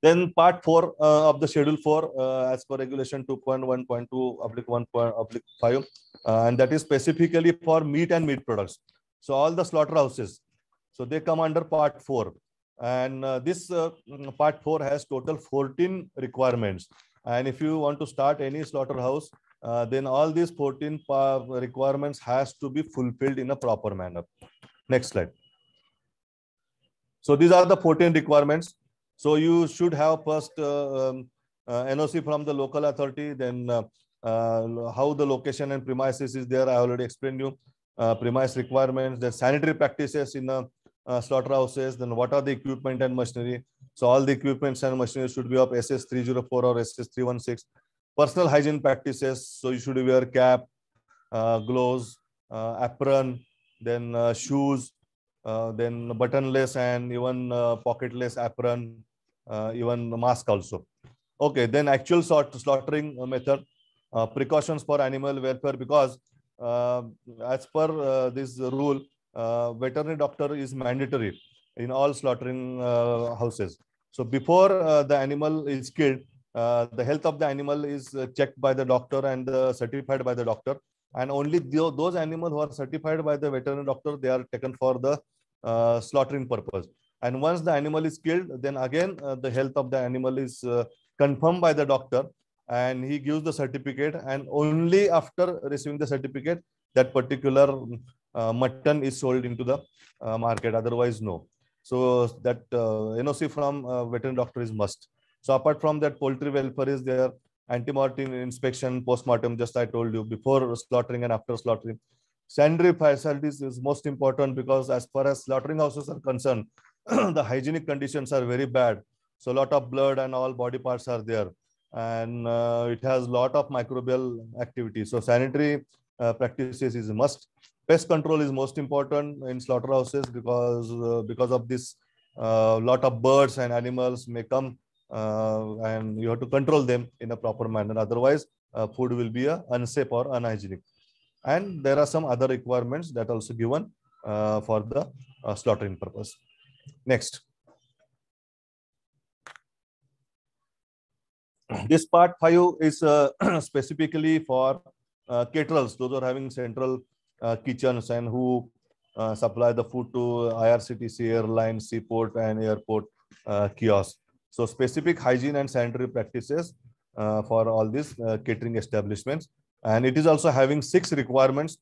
Then part 4 of the schedule 4 as per regulation 2.1.2/1/5, and that is specifically for meat and meat products. So all the slaughterhouses, so they come under part 4. And this part 4 has total 14 requirements. And if you want to start any slaughterhouse, then all these 14 requirements has to be fulfilled in a proper manner. Next slide. So these are the 14 requirements. So you should have first NOC from the local authority, then how the location and premises is there. I already explained you. Premise requirements, the sanitary practices in slaughterhouses, then what are the equipment and machinery. So all the equipments and machinery should be of SS 304 or SS 316. Personal hygiene practices, so you should wear cap, gloves, apron, then shoes, then buttonless and even pocketless apron, even mask also. Okay, then actual slaughtering method, precautions for animal welfare, because as per this rule, veterinary doctor is mandatory in all slaughtering houses. So before the animal is killed, the health of the animal is checked by the doctor and certified by the doctor. And only those animals who are certified by the veterinary doctor, they are taken for the slaughtering purpose. And once the animal is killed, then again the health of the animal is confirmed by the doctor, and he gives the certificate. And only after receiving the certificate, that particular mutton is sold into the market. Otherwise, no. So that NOC from veterinary doctor is must. So apart from that, poultry welfare is there, anti-mortem inspection, post-mortem, just I told you, before slaughtering and after slaughtering. Sanitary facilities is most important, because as far as slaughtering houses are concerned, the hygienic conditions are very bad. So a lot of blood and all body parts are there, and it has a lot of microbial activity. So sanitary practices is a must. Pest control is most important in slaughterhouses, because of this, lot of birds and animals may come, and you have to control them in a proper manner. Otherwise, food will be unsafe or unhygienic. And there are some other requirements that are also given for the slaughtering purpose. Next. This part 5 is specifically for caterers, those who are having central kitchens and who supply the food to IRCTC, airlines, seaport and airport kiosks. So specific hygiene and sanitary practices for all these catering establishments. And it is also having 6 requirements.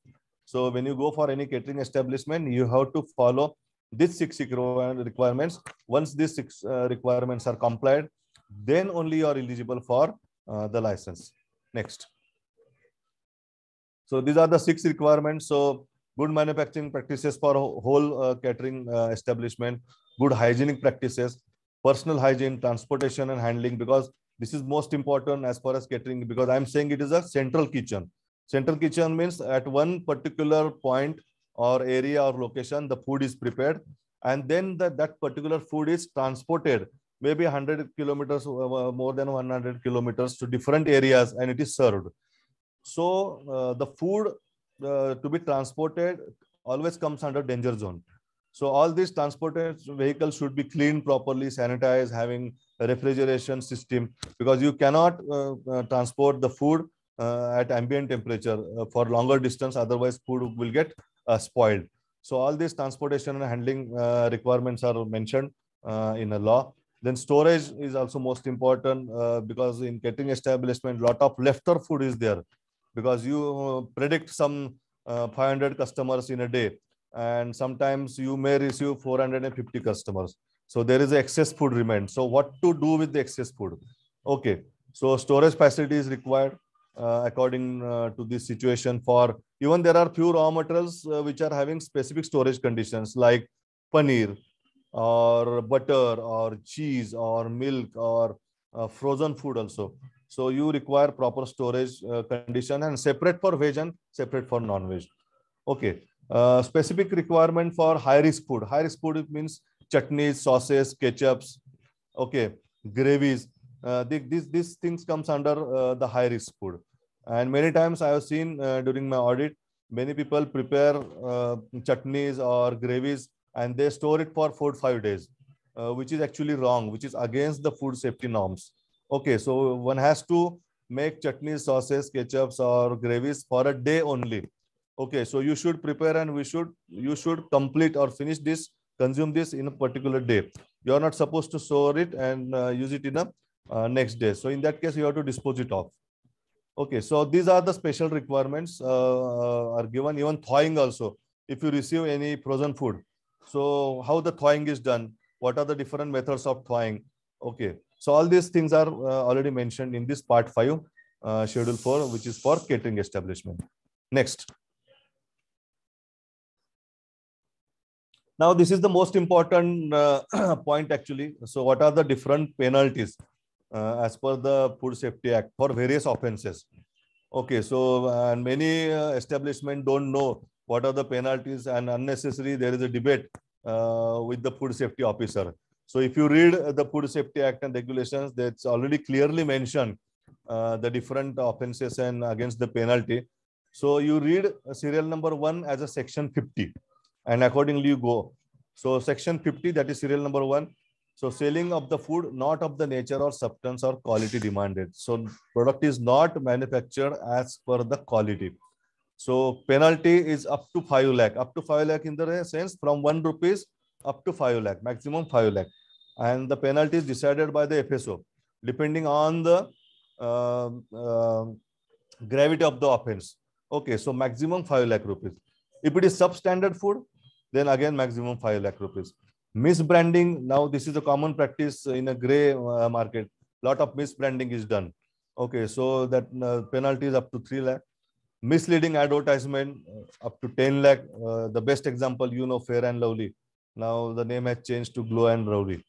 So when you go for any catering establishment, you have to follow these 6 requirements. Once these 6 requirements are complied, then only you are eligible for the license. Next. So these are the 6 requirements. So good manufacturing practices for whole catering establishment, good hygienic practices, personal hygiene, transportation and handling, because this is most important as far as catering, because I'm saying it is a central kitchen. Central kitchen means at one particular point or area or location, the food is prepared, and then that particular food is transported maybe 100 kilometers, more than 100 kilometers to different areas, and it is served. So the food to be transported always comes under danger zone. So all these transported vehicles should be cleaned properly, sanitized, having a refrigeration system, because you cannot transport the food at ambient temperature for longer distance. Otherwise, food will get spoiled. So all these transportation and handling requirements are mentioned in a law. Then storage is also most important because in catering establishment, lot of leftover food is there, because you predict some 500 customers in a day, and sometimes you may receive 450 customers. So there is excess food remains. So what to do with the excess food? Okay, so storage facility is required according to this situation. For even there are few raw materials which are having specific storage conditions, like paneer or butter or cheese or milk or frozen food also. So you require proper storage condition, and separate for veg and separate for non-veg. Okay. Specific requirement for high risk food. High risk food, it means chutneys, sauces, ketchups, okay, gravies. These things comes under the high risk food. And many times I have seen during my audit, many people prepare chutneys or gravies and they store it for 4 to 5 days, which is actually wrong, which is against the food safety norms. Okay, so one has to make chutneys, sauces, ketchups or gravies for a day only. Okay, so you should prepare and you should complete or finish this, consume this in a particular day. You are not supposed to store it and use it in a next day. So in that case, you have to dispose it off. Okay, so these are the special requirements are given. Even thawing also. If you receive any frozen food, so how the thawing is done? What are the different methods of thawing? Okay, so all these things are already mentioned in this part 5, schedule 4, which is for catering establishment. Next. Now, this is the most important point actually. So what are the different penalties as per the Food Safety Act for various offenses? Okay, so and many establishments don't know what are the penalties, and unnecessary there is a debate with the food safety officer. So if you read the Food Safety Act and regulations, that's already clearly mentioned the different offenses and against the penalty. So you read serial number 1 as a section 50, and accordingly you go. So section 50, that is serial number 1. So selling of the food not of the nature or substance or quality demanded. So product is not manufactured as per the quality. So penalty is up to 5 lakh. Up to 5 lakh in the sense from 1 rupees up to 5 lakh, maximum 5 lakh. And the penalty is decided by the FSO depending on the gravity of the offense. Okay, so maximum 5 lakh rupees. If it is substandard food, then again maximum 5 lakh rupees. Misbranding, now this is a common practice in a gray market. Lot of misbranding is done. Okay, so that penalty is up to 3 lakh. Misleading advertisement up to 10 lakh. The best example, you know, Fair and Lovely. Now the name has changed to Glow and Lovely.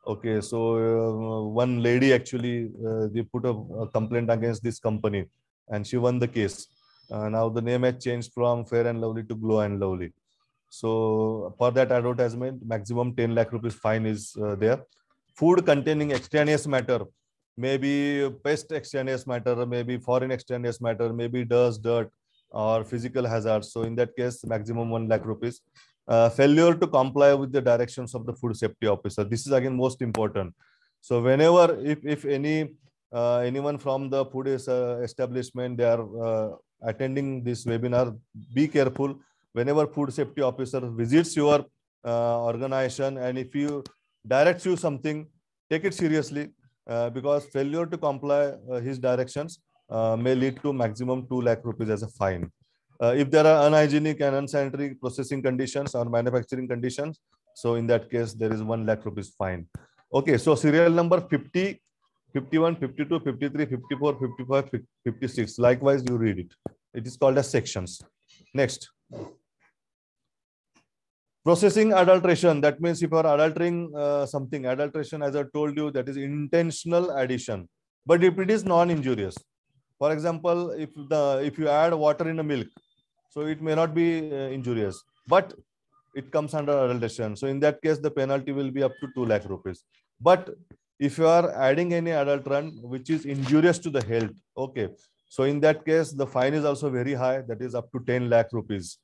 Okay, so one lady actually, they put a complaint against this company and she won the case. Now the name has changed from Fair and Lovely to Glow and Lovely. So for that advertisement, maximum 10 lakh rupees fine is there. Food containing extraneous matter, maybe pest extraneous matter, maybe foreign extraneous matter, maybe dust, dirt, or physical hazards. So in that case, maximum 1 lakh rupees. Failure to comply with the directions of the food safety officer. This is again most important. So whenever, if anyone from the food establishment, they are attending this webinar, be careful. Whenever food safety officer visits your organization, and if you directs you something, take it seriously because failure to comply his directions may lead to maximum 2 lakh rupees as a fine. If there are unhygienic and unsanitary processing conditions or manufacturing conditions, so in that case, there is 1 lakh rupees fine. Okay, so serial number 50, 51, 52, 53, 54, 55, 56. Likewise, you read it. It is called as sections. Next. Processing adulteration, that means if you are adultering something, adulteration, as I told you, that is intentional addition. But if it is non-injurious, for example, if you add water in a milk, so it may not be injurious, but it comes under adulteration. So in that case, the penalty will be up to 2 lakh rupees. But if you are adding any adulterant which is injurious to the health, okay, so in that case, the fine is also very high, that is up to 10 lakh rupees.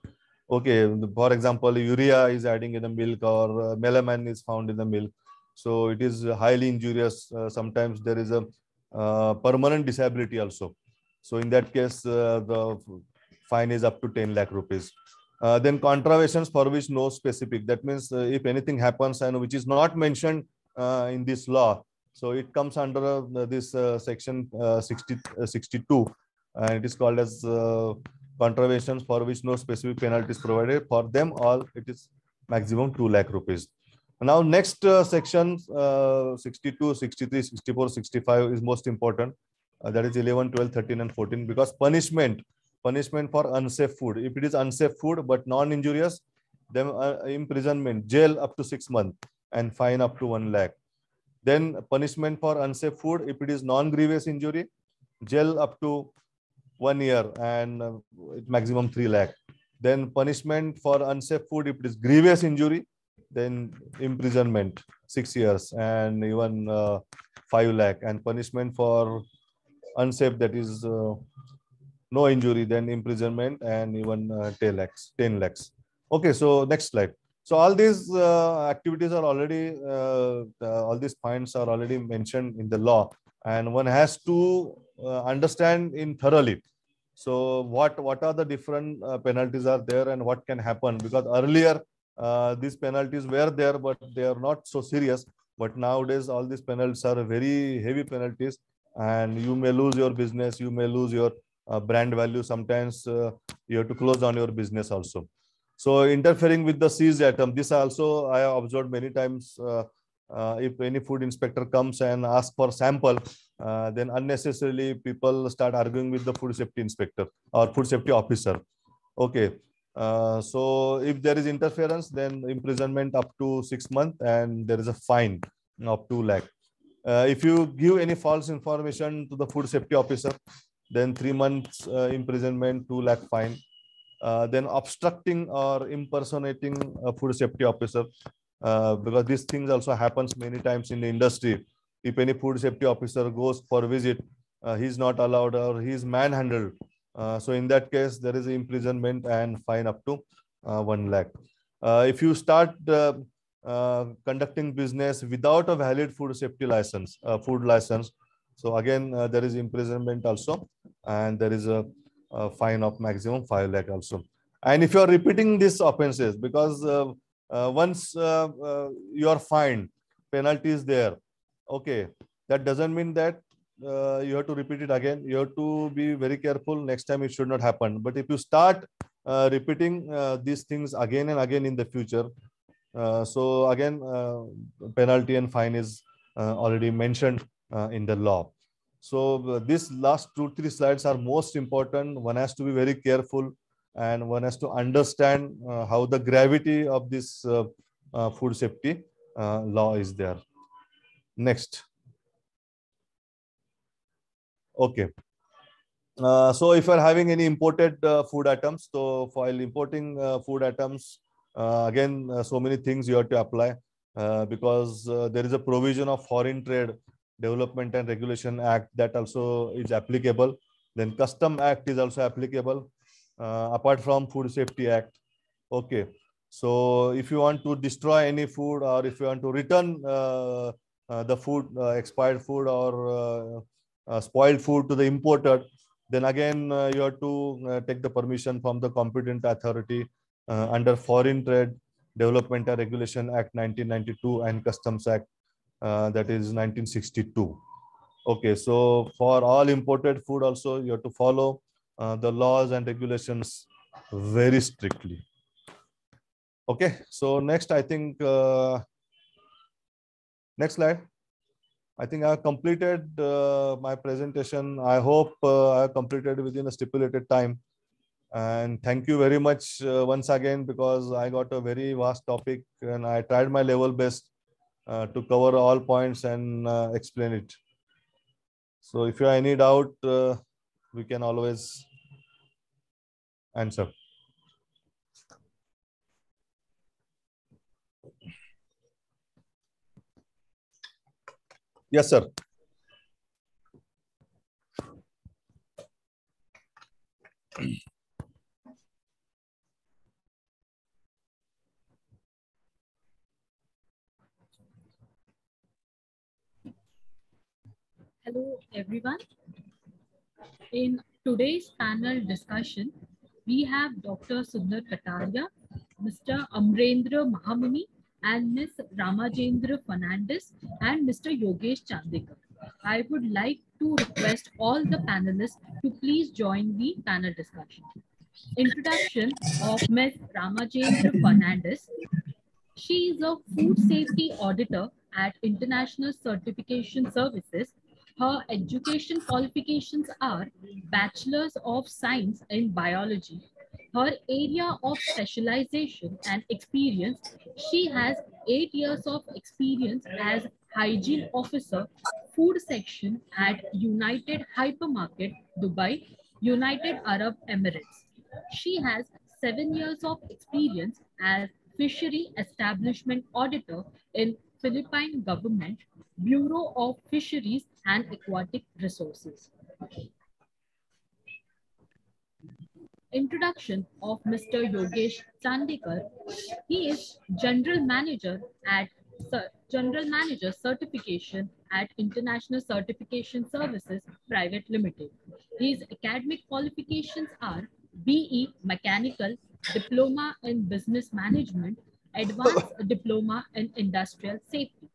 Okay, for example, urea is adding in the milk, or melamine is found in the milk. So it is highly injurious. Sometimes there is a permanent disability also. So in that case, the fine is up to 10 lakh rupees. Then contraventions for which no specific. That means if anything happens and which is not mentioned in this law, so it comes under this section 62, and it is called as contraventions for which no specific penalty is provided. For them all, it is maximum 2 lakh rupees. Now, next section 62, 63, 64, 65 is most important. That is 11, 12, 13, and 14, because punishment for unsafe food. If it is unsafe food but non-injurious, then imprisonment, jail up to 6 months, and fine up to 1 lakh. Then punishment for unsafe food, if it is non-grievous injury, jail up to 1 year, and maximum 3 lakh. Then punishment for unsafe food, if it is grievous injury, then imprisonment 6 years and even 5 lakh. And punishment for unsafe, that is no injury, then imprisonment and even 10 lakhs. 10 lakhs. Okay, so next slide. So all these activities are already, all these points are already mentioned in the law, and one has to understand in thoroughly. So what are the different penalties are there and what can happen? Because earlier these penalties were there, but they are not so serious. But nowadays all these penalties are very heavy penalties, and you may lose your business, you may lose your brand value. Sometimes you have to close down your business also. So interfering with the seized item, this also I have observed many times. If any food inspector comes and asks for sample, then unnecessarily people start arguing with the food safety inspector or food safety officer. Okay. So if there is interference, then imprisonment up to 6 months, and there is a fine of 2 lakh. If you give any false information to the food safety officer, then 3 months imprisonment, 2 lakh fine. Then obstructing or impersonating a food safety officer, because these things also happens many times in the industry. If any food safety officer goes for a visit, he is not allowed or he is manhandled. So in that case, there is imprisonment and fine up to 1 lakh. If you start conducting business without a valid food safety license, food license, so again there is imprisonment also, and there is a fine of maximum 5 lakh also. And if you are repeating these offenses, because once you are fined, penalty is there. Okay, that doesn't mean that you have to repeat it again. You have to be very careful. Next time it should not happen. But if you start repeating these things again and again in the future, so again penalty and fine is already mentioned in the law. So these last 2-3 slides are most important. One has to be very careful, and one has to understand how the gravity of this food safety law is there. Next. Okay. So if you are having any imported food items, so while importing food items, again, so many things you have to apply, because there is a provision of Foreign Trade Development and Regulation Act that also is applicable. Then Custom Act is also applicable, apart from Food Safety Act. Okay. So if you want to destroy any food, or if you want to return the food, expired food or spoiled food to the importer, then again you have to take the permission from the competent authority under Foreign Trade Development and Regulation Act 1992 and Customs Act that is 1962. Okay, so for all imported food also you have to follow the laws and regulations very strictly. Okay, so next, I think next slide. I think I have completed my presentation. I hope I have completed within a stipulated time. And thank you very much once again, because I got a very vast topic and I tried my level best to cover all points and explain it. So if you have any doubt, we can always answer. Yes, sir. Hello, everyone. In today's panel discussion, we have Dr. Sundar Kataria, Mr. Amrendra Mahamuni, and Ms. Ramajendra Fernandez, and Mr. Yogesh Chandikal. I would like to request all the panelists to please join the panel discussion. Introduction of Ms. Ramajendra Fernandez. She is a food safety auditor at International Certification Services. Her education qualifications are Bachelor's of Science in Biology. Her area of specialization and experience, she has 8 years of experience as hygiene officer, food section at United Hypermarket, Dubai, United Arab Emirates. She has 7 years of experience as Fishery Establishment Auditor in Philippine Government, Bureau of Fisheries and Aquatic Resources. Introduction of Mr. Yogesh Chandikal. He is General Manager Certification at International Certification Services Private Limited. His academic qualifications are BE Mechanical, Diploma in Business Management, Advanced Diploma in Industrial Safety.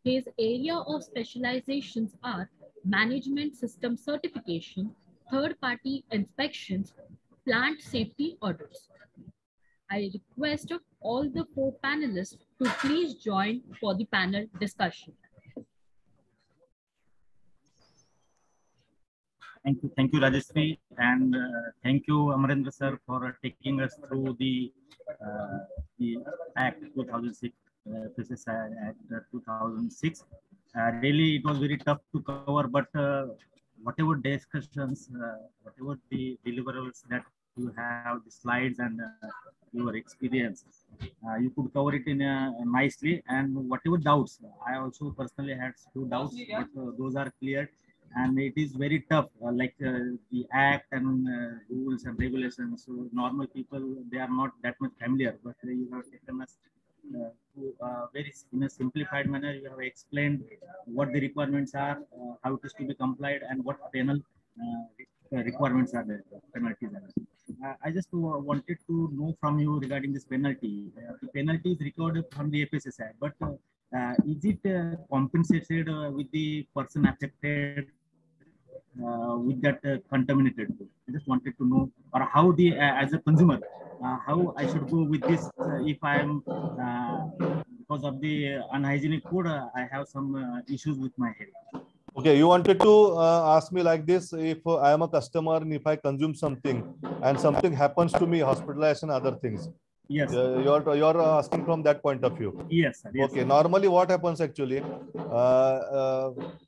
His area of specializations are Management System Certification, Third-Party Inspections, Plant Safety Audits. I request all the 4 panelists to please join for the panel discussion. Thank you, Rajeshri, and thank you, Amrendra sir, for taking us through the Act 2006, FSSI Act 2006. Really, it was very tough to cover, but whatever discussions, whatever the deliverables that you have, the slides and your experience, you could cover it in nicely. And whatever doubts, I also personally had few doubts, but those are cleared. And it is very tough, the act and rules and regulations. So normal people, they are not that much familiar, but you have taken us to very in a simplified manner. You have explained what the requirements are, how it is to be complied, and what penal requirements are there, penalties are there. I just wanted to know from you regarding this penalty. The penalty is recorded from the FSSI, but is it compensated with the person affected with that contaminated food? I just wanted to know, or how the as a consumer, how I should go with this if I am because of the unhygienic food, I have some issues with my health. Okay, you wanted to ask me like this: if I am a customer and if I consume something and something happens to me, hospitalization, other things. Yes. You're asking from that point of view. Yes, sir. Yes, okay. Sir. Normally, what happens actually?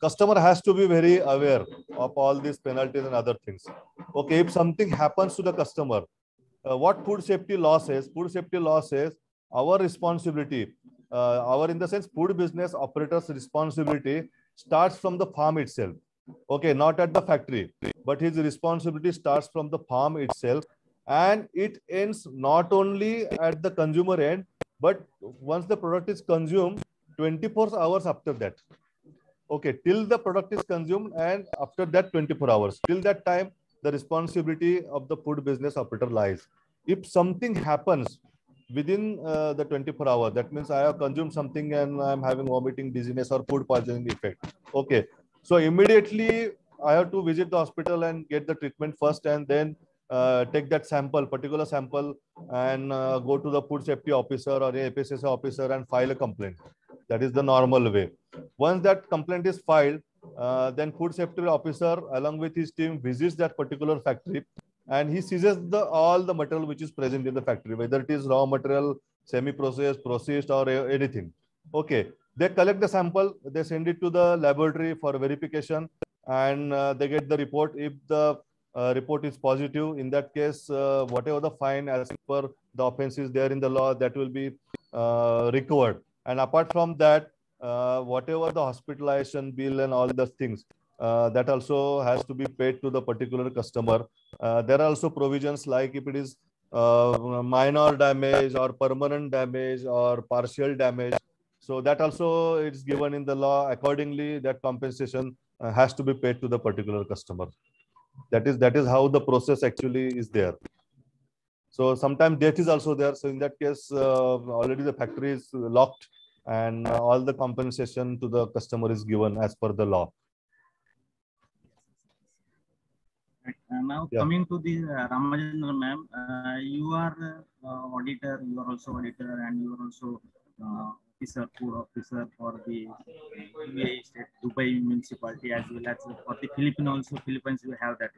Customer has to be very aware of all these penalties and other things. Okay, if something happens to the customer, what food safety law says? Food safety law says our responsibility, in the sense food business operator's responsibility starts from the farm itself. Okay, not at the factory, but his responsibility starts from the farm itself. And it ends not only at the consumer end, but once the product is consumed, 24 hours after that. Okay, till the product is consumed, and after that 24 hours. Till that time, the responsibility of the food business operator lies. If something happens within the 24 hours, that means I have consumed something and I'm having vomiting, dizziness, or food poisoning effect. Okay, so immediately I have to visit the hospital and get the treatment first, and then take that sample, particular sample, and go to the food safety officer or a FSSI officer and file a complaint. That is the normal way. Once that complaint is filed, then food safety officer along with his team visits that particular factory, and he seizes all the material which is present in the factory, whether it is raw material, semi-processed, processed, or anything. Okay, they collect the sample, they send it to the laboratory for verification, and they get the report. If the report is positive, in that case, whatever the fine as per the offenses there in the law, that will be recovered. And apart from that, whatever the hospitalization bill and all those things, that also has to be paid to the particular customer. There are also provisions like if it is minor damage or permanent damage or partial damage. So that also is given in the law. Accordingly, that compensation has to be paid to the particular customer. That is how the process actually is there. So sometimes death is also there. So in that case, already the factory is locked, and all the compensation to the customer is given as per the law. Right. Now Yeah. coming to the Ramajendra ma'am, you are auditor, you are also auditor, and you are also officer, food officer for the UAE state, Dubai municipality, as well as for the Philippines we have that.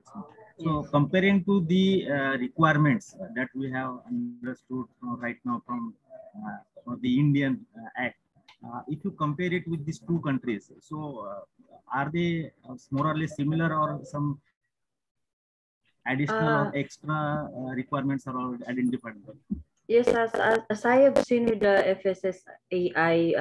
So comparing to the requirements that we have understood right now from for the Indian Act, if you compare it with these two countries, so are they more or less similar, or some additional or extra requirements are already identified? Yes, as I have seen with the FSSAI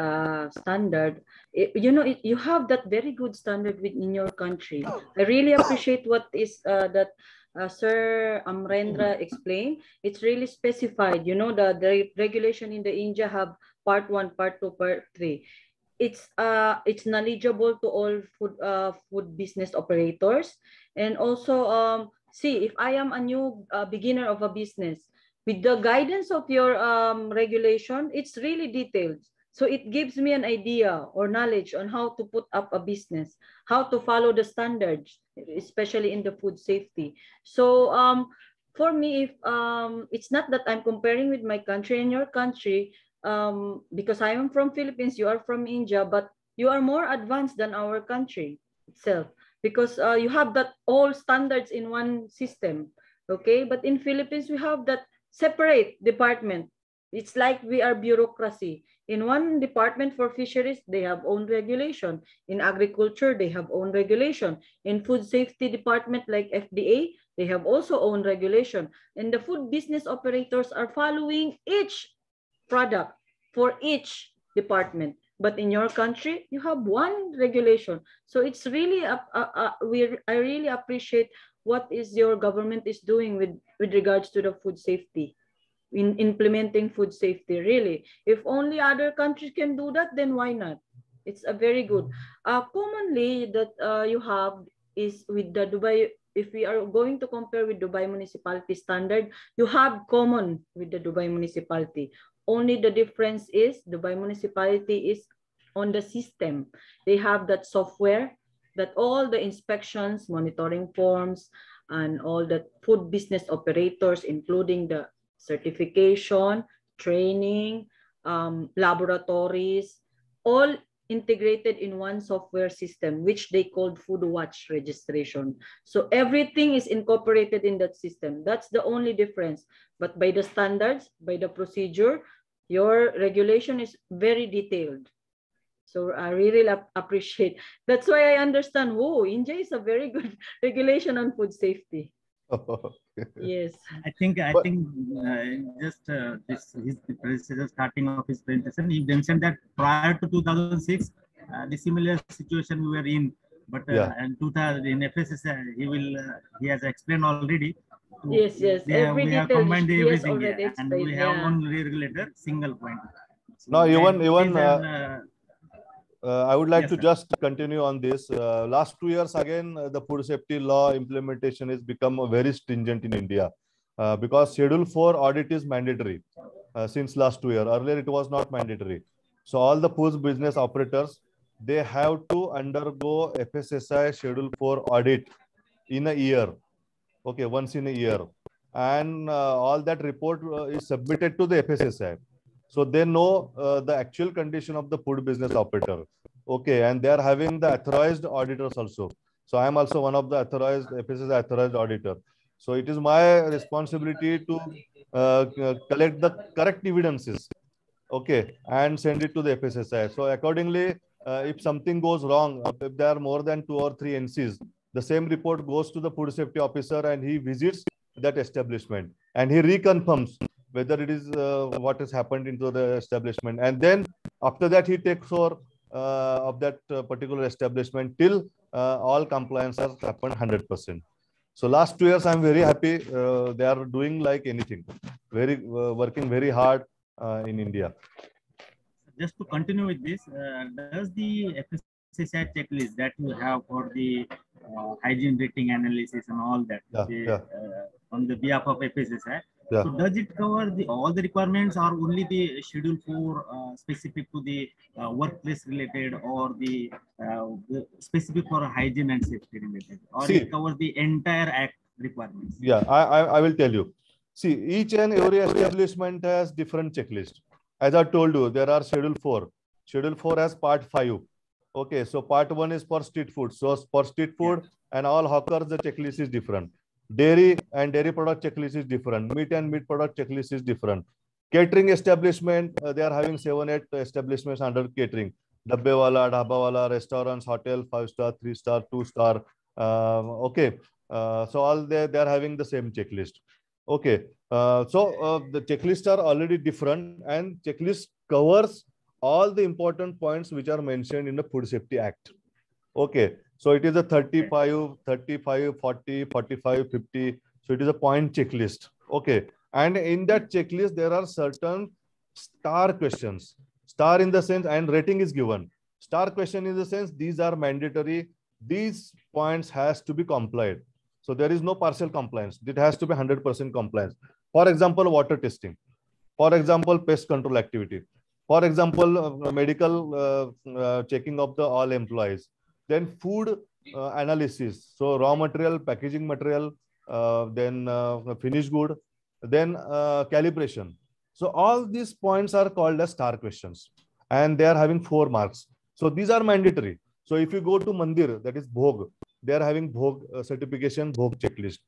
standard, you have that very good standard within your country. I really appreciate what is that Sir Amrendra explained. It's really specified. You know, the regulation in the India have part 1, part 2, part 3. It's knowledgeable to all food business operators, and also see, if I am a new beginner of a business, with the guidance of your regulation, it's really detailed. So it gives me an idea or knowledge on how to put up a business, how to follow the standards, especially in the food safety. So for me, if it's not that I'm comparing with my country and your country, because I am from Philippines, you are from India, but you are more advanced than our country itself, because you have that all standards in one system. Okay, but in Philippines we have that separate department. It's like we are bureaucracy. In one department for fisheries, they have own regulation. In agriculture, they have own regulation. In food safety department like FDA, they have also own regulation. And the food business operators are following each product for each department. But in your country, you have one regulation. So it's really, I really appreciate what is your government is doing with regards to the food safety, in implementing food safety. Really, if only other countries can do that, then why not? It's a very good. Commonly that you have is with the Dubai. If we are going to compare with Dubai municipality standard, you have common with the Dubai municipality. Only the difference is Dubai municipality is on the system. They have that software that all the inspections, monitoring forms, and all the food business operators, including the certification, training, laboratories, all integrated in one software system, which they called Food Watch registration. So everything is incorporated in that system. That's the only difference. But by the standards, by the procedure, your regulation is very detailed. So I really appreciate. That's why I understand, whoa, India is a very good regulation on food safety. Yes. I think just his predecessor starting off his presentation, he mentioned that prior to 2006, the similar situation we were in, but in 2000 in FSSI, he has explained already. Yes. We have combined everything, and we have one regulator, single point. So no, even I would like to just continue on this. Last 2 years, again, the food safety law implementation has become very stringent in India because Schedule 4 audit is mandatory since last 2 years. Earlier, it was not mandatory. So all the food business operators, they have to undergo FSSAI Schedule 4 audit in a year. Okay, once in a year. And all that report is submitted to the FSSAI. So they know the actual condition of the food business operator. Okay, and they are having the authorized auditors also. So I am also one of the authorized FSSAI authorized auditor. So it is my responsibility to collect the correct evidences, okay, and send it to the FSSAI. So accordingly, if something goes wrong, if there are more than 2 or 3 NCs, the same report goes to the food safety officer and he visits that establishment and he reconfirms whether it is what has happened into the establishment. And then after that, he takes over of that particular establishment till all compliance has happened 100%. So last 2 years, I'm very happy. They are doing like anything, working very hard in India. Just to continue with this, does the FSSI checklist that you have for the hygiene rating analysis and all that on the behalf of FSSI. Yeah. So does it cover all the requirements, or only the schedule 4 specific to the workplace related, or the specific for hygiene and safety related, or it covers the entire act requirements? Yeah, I will tell you. See, each and every establishment has different checklist. As I told you, there are schedule 4. Schedule 4 has part 5. Okay, so part 1 is for street food. So for street food and all hawkers, the checklist is different. Dairy and dairy product checklist is different. Meat and meat product checklist is different. Catering establishment, they are having 7-8 establishments under catering. Dabbe wala, dhaba wala, restaurants, hotel, 5-star, 3-star, 2-star. Okay, so all they are having the same checklist. Okay, so the checklists are already different, and checklist covers all the important points which are mentioned in the Food Safety Act. Okay, so it is a 35, 40, 45, 50. So it is a point checklist. Okay, and in that checklist, there are certain star questions. Star in the sense, and rating is given. Star question in the sense, these are mandatory. These points has to be complied. So there is no partial compliance. It has to be 100% compliance. For example, water testing. For example, pest control activity. For example, medical checking of the all employees. Then food analysis. So raw material, packaging material, then finished good, then calibration. So all these points are called as star questions, and they are having 4 marks. So these are mandatory. So if you go to Mandir, that is Bhog, they are having Bhog certification, Bhog checklist.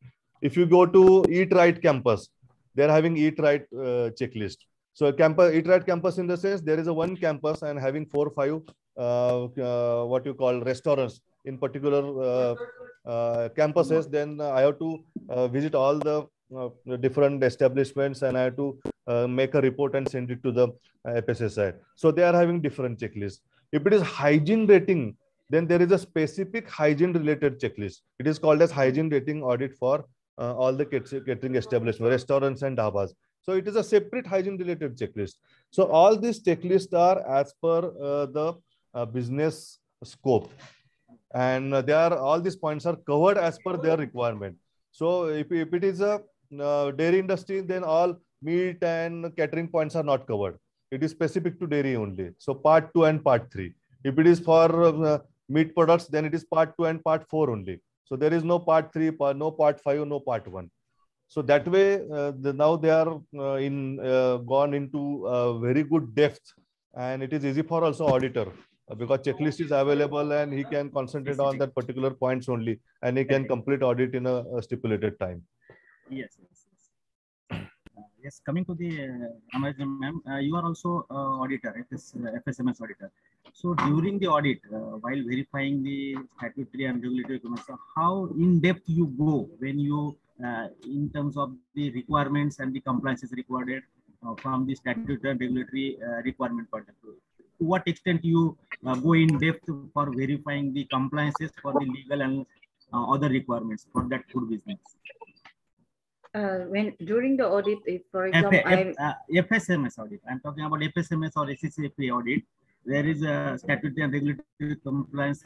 If you go to Eat Right campus, they are having Eat Right checklist. So campus, Eat Right campus in the sense, there is a one campus and having 4 or 5 what you call restaurants in particular campuses. Then I have to visit all the different establishments, and I have to make a report and send it to the FSSI. So they are having different checklists. If it is hygiene rating, then there is a specific hygiene related checklist. It is called as hygiene rating audit for all the catering establishments, restaurants and dhabas. So it is a separate hygiene related checklist. So all these checklists are as per the business scope, and all these points are covered as per their requirement. So if it is a dairy industry, then all meat and catering points are not covered. It is specific to dairy only. So part 2 and part 3. If it is for meat products, then it is part 2 and part 4 only. So there is no part 3, no part 5, no part 1. So that way, now they are gone into very good depth, and it is easy for also auditor because checklist is available and he can concentrate on that particular points only, and he can complete audit in a stipulated time. Yes. Yes, coming to the Amrendra ma'am, you are also auditor, FSMS auditor. So during the audit, while verifying the statutory and regulatory documents, how in depth you go when you, in terms of the requirements and the compliances required from the statutory and regulatory requirement point of view? To what extent you go in depth for verifying the compliances for the legal and other requirements for that food business? When during the audit, if for example, FSMS audit, I'm talking about FSMS or SCCFA audit, there is a statutory and regulatory compliance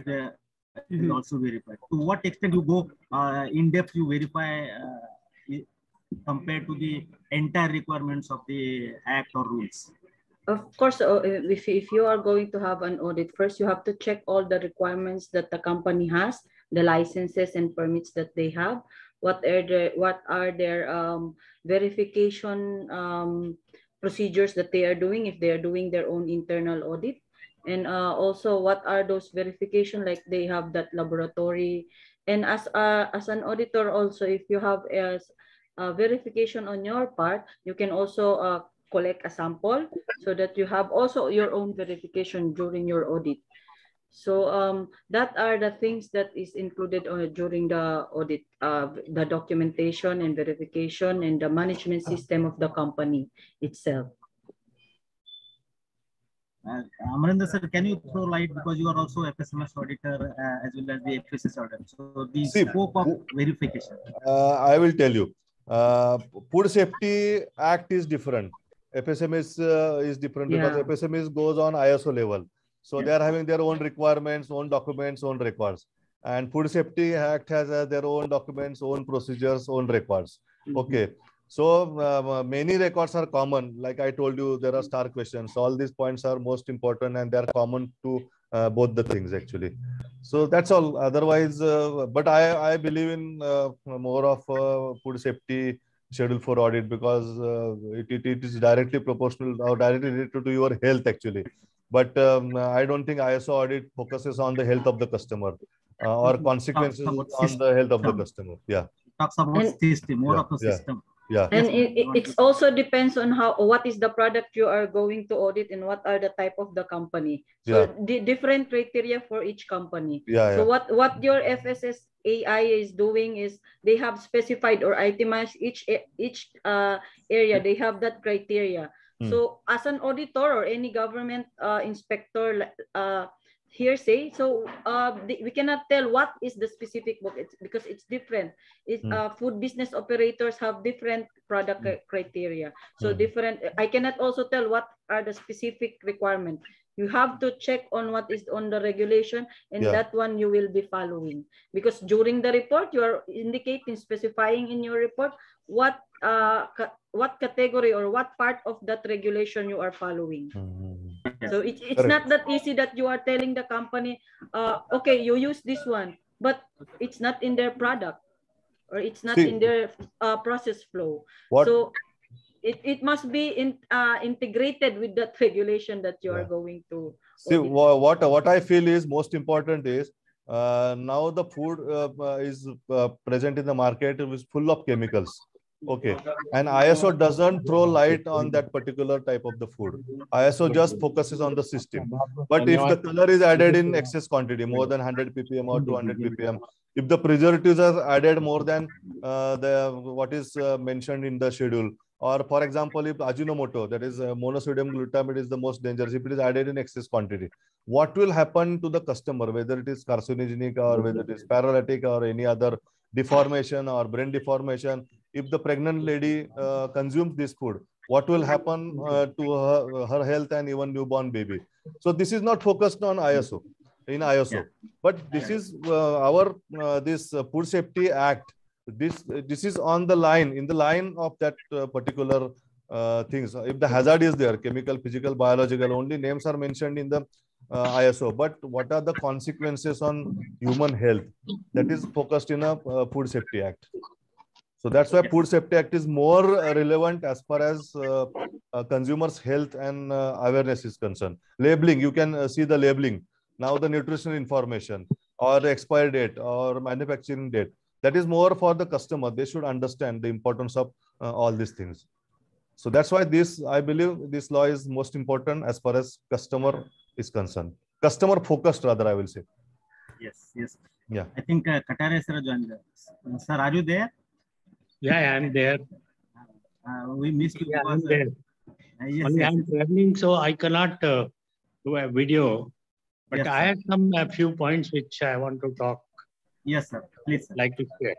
is also verified. To what extent you go in depth, you verify compared to the entire requirements of the act or rules? Of course, if you are going to have an audit, first you have to check all the requirements that the company has, the licenses and permits that they have. What are their verification procedures that they are doing if they are doing their own internal audit, and also what are those verification, like they have that laboratory. And as an auditor also, if you have a verification on your part, you can also collect a sample so that you have also your own verification during your audit. So that are the things that is included during the audit, the documentation and verification and the management system of the company itself. Amrendra sir, can you throw light, because you are also FSMS auditor as well as the FSS auditor. So the scope of verification. I will tell you. Food Safety Act is different. FSMS is different because FSMS goes on ISO level. So they are having their own requirements, own documents, own records. And Food Safety Act has their own documents, own procedures, own records. Okay. So many records are common. Like I told you, there are star questions. All these points are most important and they are common to both the things actually. So that's all. Otherwise, but I believe in more of food safety schedule for audit because it is directly proportional or directly related to your health actually. But I don't think ISO audit focuses on the health of the customer or consequences on the health of the customer. Yeah. Talks about system, more of the system. Yeah. And it also depends on what is the product you are going to audit and what are the type of the company. So the different criteria for each company. So what your FSSAI is doing is they have specified or itemized each area. They have that criteria. So as an auditor or any government inspector hearsay, so we cannot tell what is the specific book. It's because it's different. Food business operators have different product criteria, so different. I cannot also tell what are the specific requirements. You have to check on what is on the regulation, and that one you will be following, because during the report you are indicating, specifying in your report what category or what part of that regulation you are following. So it's not that easy that you are telling the company, okay, you use this one, but it's not in their product or it's not in their process flow. So it must be integrated with that regulation that you are going to. See, what I feel is most important is now the food is present in the market is full of chemicals. Okay, and ISO doesn't throw light on that particular type of the food. ISO just focuses on the system. But if the color is added in excess quantity, more than 100 ppm or 200 ppm, if the preservatives are added more than what is mentioned in the schedule, or for example, if Ajinomoto, that is monosodium glutamate, is the most dangerous, if it is added in excess quantity, what will happen to the customer, whether it is carcinogenic or whether it is paralytic or any other deformation or brain deformation? If the pregnant lady consumes this food, what will happen to her health and even newborn baby? So this is not focused on ISO, but this is our this Food Safety Act. This is on the line, in the line of that particular things. If the hazard is there, chemical, physical, biological, only names are mentioned in the ISO. But what are the consequences on human health? That is focused in a Food Safety Act. So that's why Food Safety Act is more relevant as far as consumers' health and awareness is concerned. Labeling, you can see the labeling. Now the nutritional information or the expiry date or manufacturing date, that is more for the customer. They should understand the importance of all these things. So that's why I believe this law is most important as far as customer is concerned. Customer focused rather, I will say. Yes. Yeah. I think Katare sir joined. Sir, are you there? Yeah, I am there. We missed you. Yeah, I'm there. Only I'm traveling, so I cannot do a video. But I have a few points which I want to talk. Yes, sir. Please, sir. Like to share.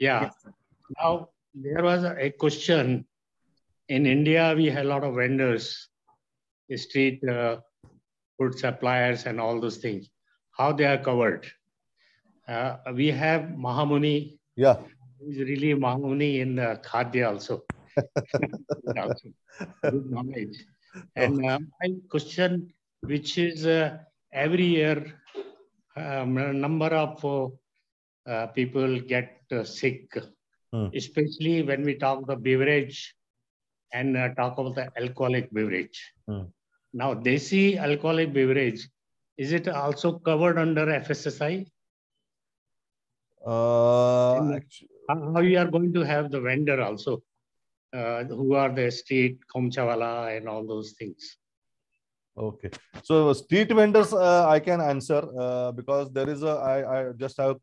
Yeah. Yes, sir. Now, there was a question. In India, we have a lot of vendors, street food suppliers and all those things. How they are covered. We have Mahamuni. Yeah. He's really Mahamuni in the Khadya also. Good knowledge. And my question, which is every year, number of people get sick, especially when we talk the beverage and talk about the alcoholic beverage. Now, Desi alcoholic beverage, is it also covered under FSSI? How you are going to have the vendor also, who are the street Khomchawala and all those things? Okay, so street vendors I can answer because there is I just have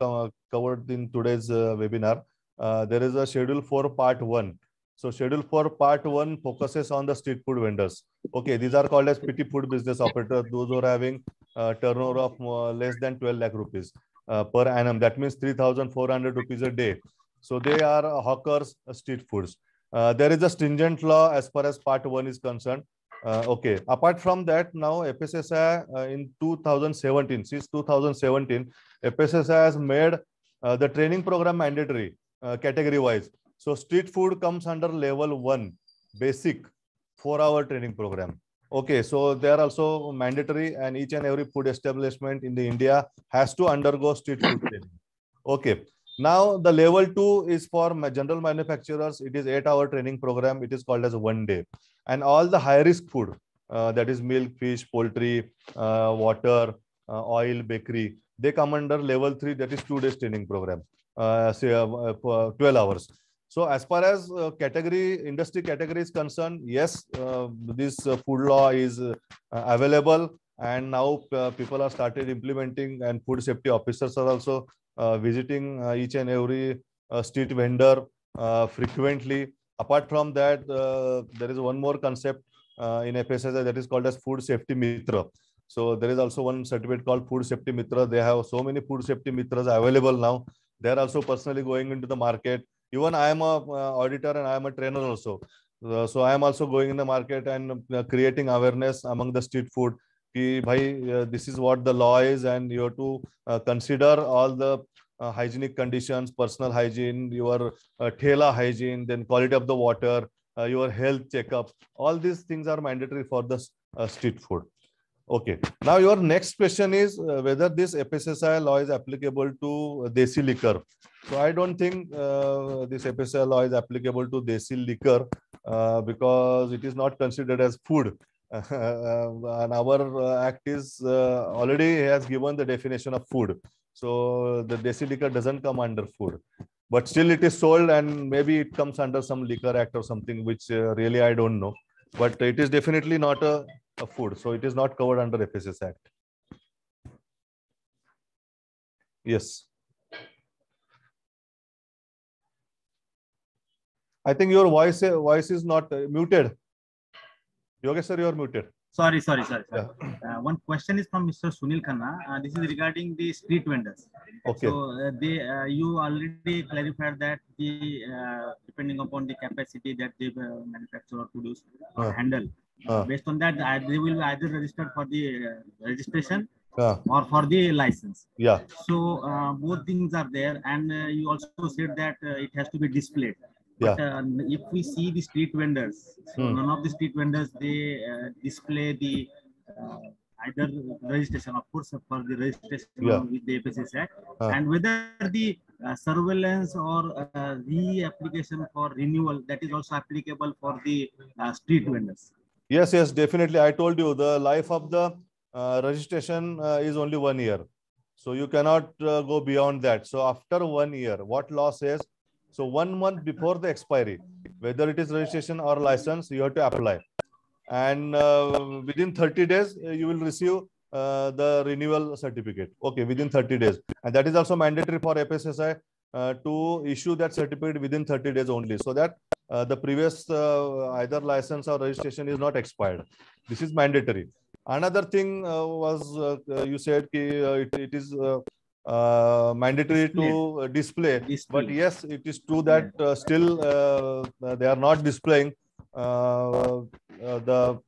covered in today's webinar. There is a schedule for part 1. So schedule for part 1 focuses on the street food vendors. Okay, these are called as petty food business operators, those who are having turnover of less than 12 lakh rupees per annum. That means 3,400 rupees a day. So they are hawkers, street foods. There is a stringent law as far as part 1 is concerned. Okay. Apart from that, now FSSAI in 2017, since 2017, FSSAI has made the training program mandatory category wise. So street food comes under level 1, basic 4-hour training program. Okay, so they are also mandatory, and each and every food establishment in the India has to undergo street food training. Okay. Now the level 2 is for general manufacturers. It is 8-hour training program. It is called as 1 day. And all the high risk food, that is milk, fish, poultry, water, oil, bakery, they come under level 3, that is 2 days training program, say 12 hours. So as far as industry category is concerned, yes, this food law is available, and now people are started implementing, and food safety officers are also visiting each and every street vendor frequently. Apart from that, there is one more concept in FSSAI that is called as Food Safety Mitra. So there is also one certificate called Food Safety Mitra. They have so many Food Safety Mitras available now. They are also personally going into the market. Even I am a auditor and I am a trainer also. So I am also going in the market and creating awareness among the street food. Ki, bhai, this is what the law is, and you have to consider all the hygienic conditions, personal hygiene, your thela hygiene, then quality of the water, your health checkup. All these things are mandatory for the street food. Okay. Now your next question is whether this FSSAI law is applicable to Desi liquor. So I don't think this FSSAI law is applicable to Desi liquor because it is not considered as food. And our act is already has given the definition of food. So the Desi liquor doesn't come under food, but still it is sold, and maybe it comes under some liquor act or something, which really I don't know. But it is definitely not a food, so it is not covered under FSS Act. Yes. I think your voice is not muted. Yogesh sir, you are muted. Sorry. Yeah. One question is from Mr. Sunil Khanna. This is regarding the street vendors. Okay. So you already clarified that depending upon the capacity that they manufacture or produce or handle, based on that they will be either registered for the registration or for the license. Yeah. So both things are there, and you also said that it has to be displayed. But if we see the street vendors, so none of the street vendors, they display the either registration, of course, for the registration with the FSS Act, and whether the surveillance or re-application for renewal, that is also applicable for the street vendors. Yes, definitely. I told you the life of the registration is only 1 year. So you cannot go beyond that. So after 1 year, what law says? So 1 month before the expiry, whether it is registration or license, you have to apply. And within 30 days, you will receive the renewal certificate. Okay, within 30 days. And that is also mandatory for FSSAI to issue that certificate within 30 days only, so that the previous either license or registration is not expired. This is mandatory. Another thing was you said it is mandatory to display, but yes, it is true that still they are not displaying the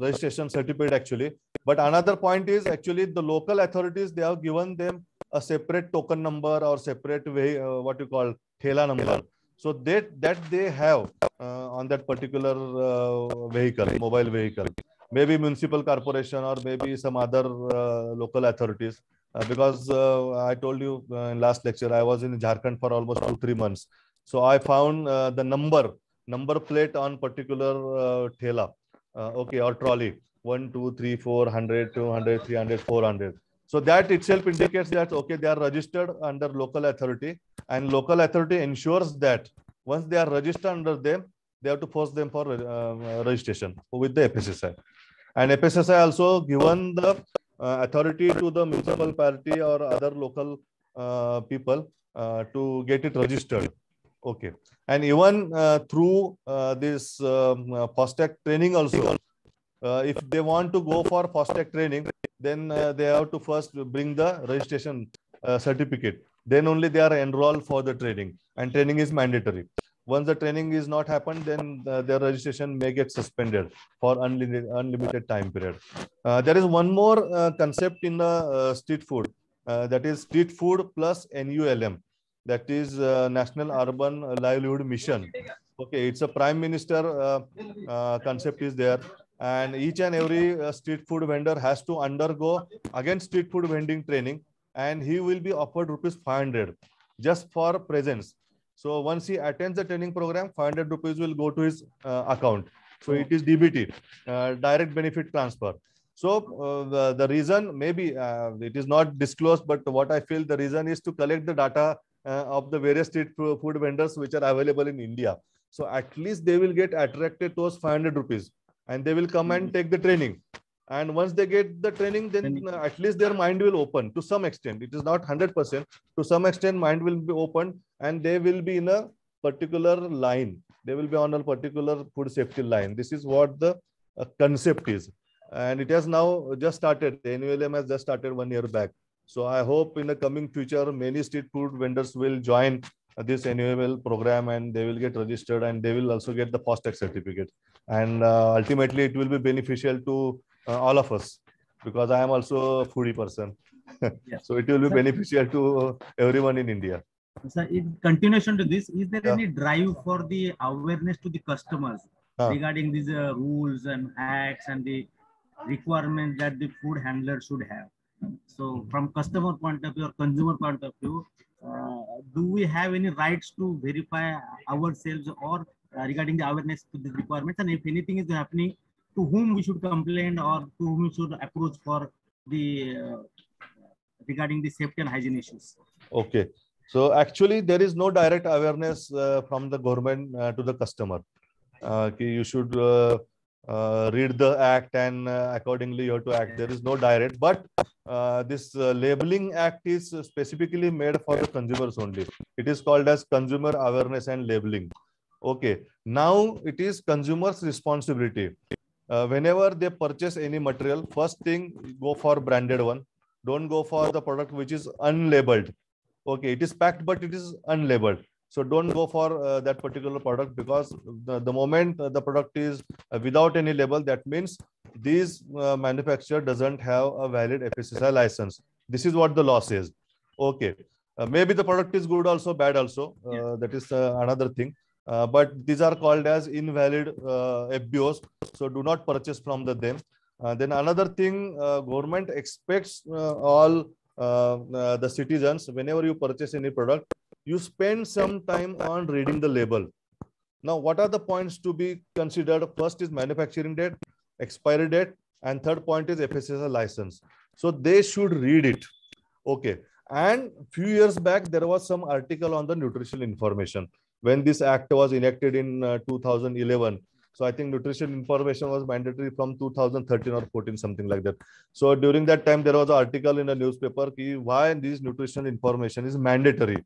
registration certificate actually. But another point is actually the local authorities, they have given them a separate token number or separate way, what you call thela number. So that they have on that particular vehicle, mobile vehicle, maybe municipal corporation or maybe some other local authorities. Because I told you in last lecture, I was in Jharkhand for almost 2-3 months. So I found the number plate on particular thela, okay, or trolley, 1, 2, 3, 4, 100, 200, 300, 400. So that itself indicates that, okay, they are registered under local authority, and local authority ensures that once they are registered under them, they have to force them for registration with the FSSAI. And FSSAI also given the authority to the municipality or other local people to get it registered. Okay. And even through this FASTag training also, if they want to go for FASTag training, then they have to first bring the registration certificate. Then only they are enrolled for the training, and training is mandatory. Once the training is not happened, then their registration may get suspended for unlimited time period. There is one more concept in the street food, that is street food plus NULM, that is National Urban Livelihood Mission. Okay, it's a Prime Minister concept is there, and each and every street food vendor has to undergo again street food vending training, and he will be offered ₹500 just for presence. So once he attends the training program, 500 rupees will go to his account. So it is DBT, direct benefit transfer. So the reason, maybe it is not disclosed, but what I feel the reason is to collect the data of the various street food vendors which are available in India. So at least they will get attracted to those 500 rupees and they will come and take the training. And once they get the training, then at least their mind will open to some extent. It is not 100%. To some extent, mind will be open and they will be in a particular line. They will be on a particular food safety line. This is what the concept is. And it has now just started. The NULM has just started 1 year back. So I hope in the coming future, many street food vendors will join this NULM program and they will get registered and they will also get the FASTag certificate. And ultimately, it will be beneficial to all of us, because I am also a foodie person. Yes. So it will be beneficial to everyone in India. So in continuation to this, is there any drive for the awareness to the customers regarding these rules and acts and the requirements that the food handler should have? So from customer point of view or consumer point of view, do we have any rights to verify ourselves or regarding the awareness to the requirements? And if anything is happening, to whom we should complain or to whom we should approach for the regarding the safety and hygiene issues? Okay. So actually, there is no direct awareness from the government to the customer. You should read the act and accordingly you have to act. There is no direct, but this labeling act is specifically made for the consumers only. It is called as Consumer Awareness and Labeling. Okay. Now it is consumers' responsibility. Whenever they purchase any material, first thing, go for branded one. Don't go for the product which is unlabeled. Okay, it is packed, but it is unlabeled. So don't go for that particular product, because the moment the product is without any label, that means this manufacturer doesn't have a valid FSSAI license. This is what the law says. Okay, maybe the product is good also, bad also. That is another thing. But these are called as invalid FBOs. So do not purchase from them. Then another thing, government expects all the citizens, whenever you purchase any product, you spend some time on reading the label. Now, what are the points to be considered? First is manufacturing date, expiry date, and third point is FSSAI license. So they should read it. Okay. And few years back, there was some article on the nutritional information when this act was enacted in 2011. So I think nutrition information was mandatory from 2013 or 14, something like that. So during that time, there was an article in a newspaper why this nutritional information is mandatory.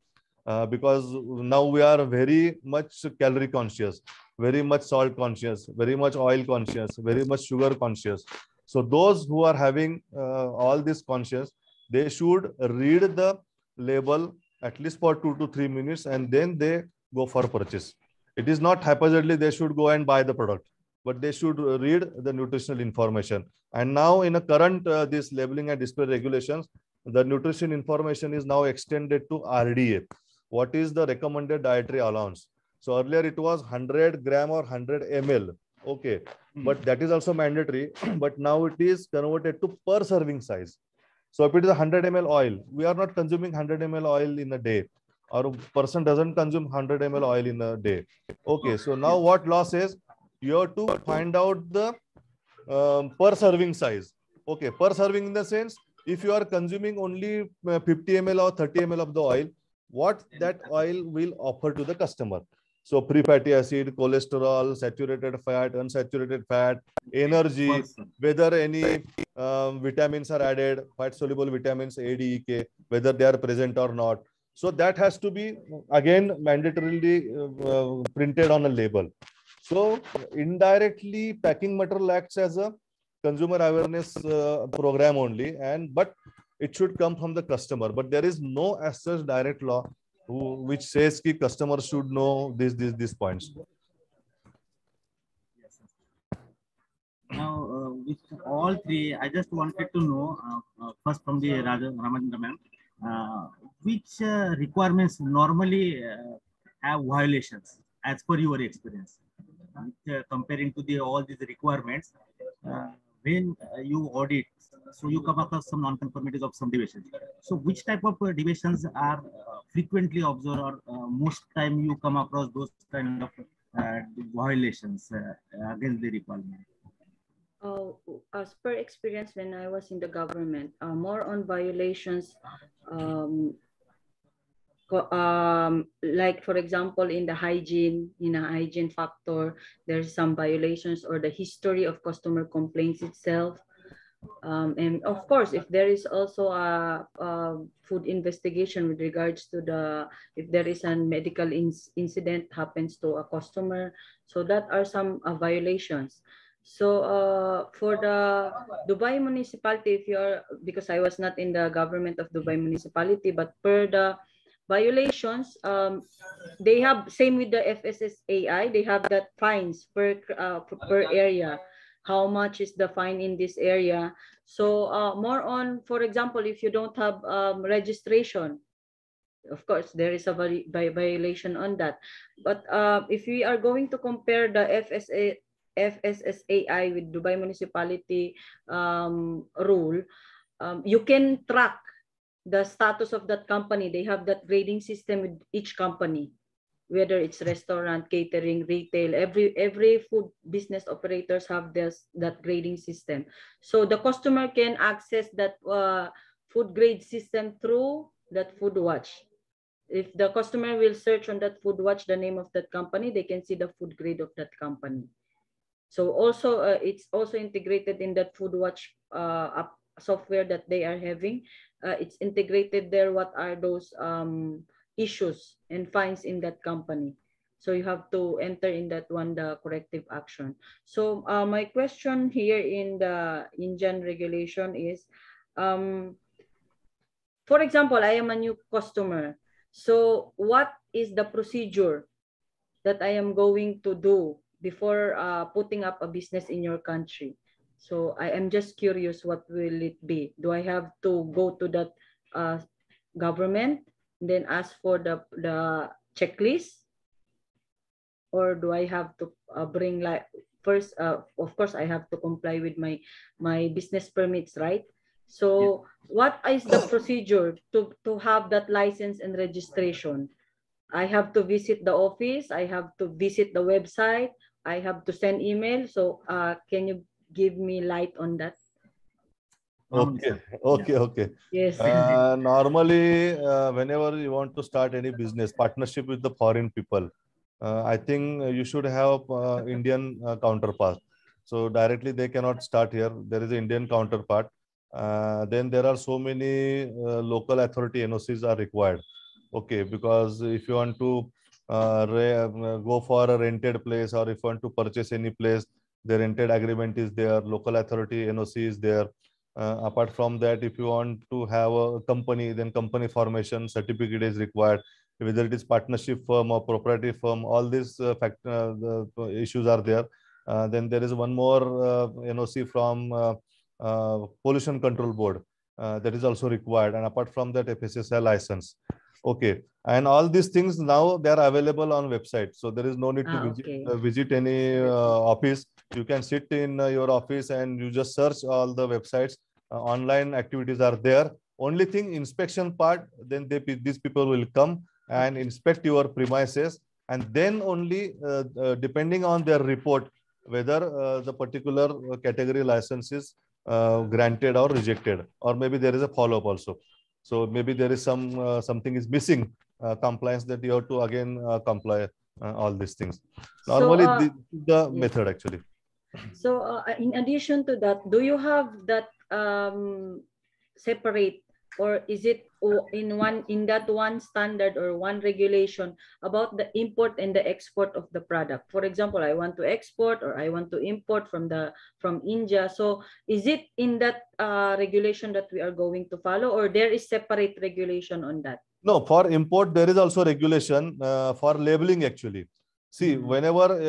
Because now we are very much calorie conscious, very much salt conscious, very much oil conscious, very much sugar conscious. So those who are having all this conscious, they should read the label at least for 2 to 3 minutes and then they go for purchase. It is not haphazardly they should go and buy the product, but they should read the nutritional information. And now in a current this labeling and display regulations, the nutrition information is now extended to RDA. What is the recommended dietary allowance? So earlier it was 100 gram or 100 ml. Okay, but that is also mandatory. But now it is converted to per serving size. So if it is 100 ml oil, we are not consuming 100 ml oil in a day. Or a person doesn't consume 100 ml oil in a day. Okay, so now what law says? You have to find out the per serving size. Okay, per serving in the sense, if you are consuming only 50 ml or 30 ml of the oil, what that oil will offer to the customer. So pre-fatty acid, cholesterol, saturated fat, unsaturated fat, energy, whether any vitamins are added, fat-soluble vitamins, A, D, E, K, whether they are present or not. So that has to be again mandatorily printed on a label. So indirectly, packing material acts as a consumer awareness program only, but it should come from the customer. But there is no as such direct law which says ki customers should know these points. Now, with all three, I just wanted to know first from the Ramajendra ma'am, which requirements normally have violations as per your experience, comparing to all these requirements. When you audit, so you come across some non-conformities of some deviations. So which type of deviations are frequently observed, or most time you come across those kind of violations against the requirement? As per experience when I was in the government, more on violations, like for example in the hygiene, in a hygiene factor, there's some violations, or the history of customer complaints itself. And of course, if there is also a food investigation with regards to if there is a medical incident happens to a customer, so that are some violations. So for the Dubai municipality, because I was not in the government of Dubai municipality, but per the violations, they have, same with the FSSAI, they have that fines per area. How much is the fine in this area? So more on, for example, if you don't have registration, of course, there is a violation on that. But if we are going to compare the FSSAI with Dubai municipality rule, you can track the status of that company. They have that grading system with each company, whether it's restaurant, catering, retail, every food business operators have that grading system. So the customer can access that food grade system through that food watch. If the customer will search on that food watch the name of that company, they can see the food grade of that company. So also it's also integrated in that food watch software that they are having. It's integrated there. What are those issues and fines in that company? So you have to enter in that one the corrective action. So my question here in the Indian regulation is, for example, I am a new customer. So what is the procedure that I am going to do before putting up a business in your country? So I am just curious, what will it be? Do I have to go to that government, then ask for the checklist? Or do I have to bring, like, first, of course, I have to comply with my business permits, right? So what is the procedure to have that license and registration? I have to visit the office, I have to visit the website, I have to send email. So can you give me light on that? Okay. Yes. Normally, whenever you want to start any business partnership with the foreign people, I think you should have Indian counterpart. So directly they cannot start here. There is an Indian counterpart. Then there are so many local authority NOCs are required. Okay, because if you want to go for a rented place, or if you want to purchase any place, the rented agreement is there, local authority NOC is there. Apart from that, if you want to have a company, then company formation certificate is required, whether it is partnership firm or proprietary firm. All these the issues are there. Then there is one more NOC from Pollution Control Board that is also required, and apart from that, FSSAI license. Okay, and all these things now they are available on website, so there is no need to visit any office. You can sit in your office and you just search all the websites. Online activities are there. Only thing, inspection part, then these people will come and inspect your premises, and then only depending on their report, whether the particular category license is granted or rejected, or maybe there is a follow-up also. So maybe there is something is missing compliance, that you have to again comply all these things. Normally, So, this is the method actually. So in addition to that, do you have that separate, or is it in that one standard or one regulation about the import and the export of the product? For example, I want to export or I want to import from India. So is it in that regulation that we are going to follow, or there is separate regulation on that? No, for import, there is also regulation for labeling actually. See, whenever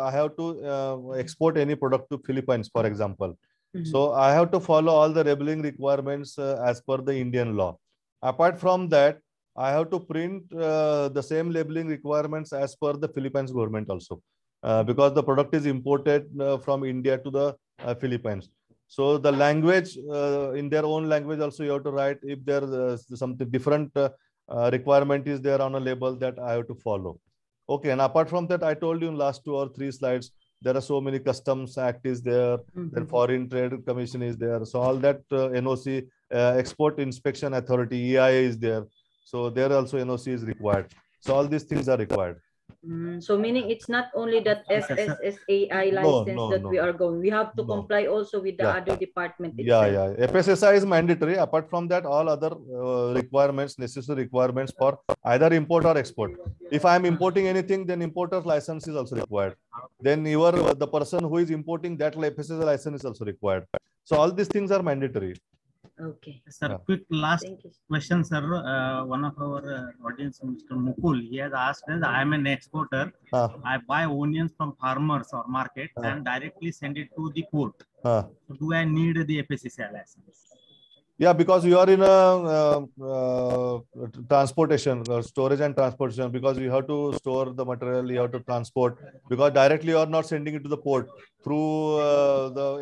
I have to export any product to Philippines, for example, so I have to follow all the labeling requirements as per the Indian law. Apart from that, I have to print the same labeling requirements as per the Philippines government also, because the product is imported from India to the Philippines. So the language in their own language also you have to write if there something different requirement is there on a label that I have to follow. Okay, and apart from that, I told you in last 2 or 3 slides, there are so many customs act is there, then foreign trade commission is there. So all that NOC, export inspection authority, EIA is there. So there also NOC is required. So all these things are required. So meaning it's not only that FSSAI license that we are going, we have to comply also with the other department itself. FSSAI is mandatory. Apart from that, all other requirements, necessary requirements for either import or export. If I am importing anything, then importer's license is also required. Then the person who is importing that FSSAI license is also required. So all these things are mandatory. Okay. Sir, quick last question, sir. One of our audience, Mr. Mukul, he has asked us, I am an exporter. I buy onions from farmers or market and directly send it to the port. So do I need the FSSAI license? Yeah, because you are in a transportation, storage and transportation, because you have to store the material, you have to transport, because directly you are not sending it to the port through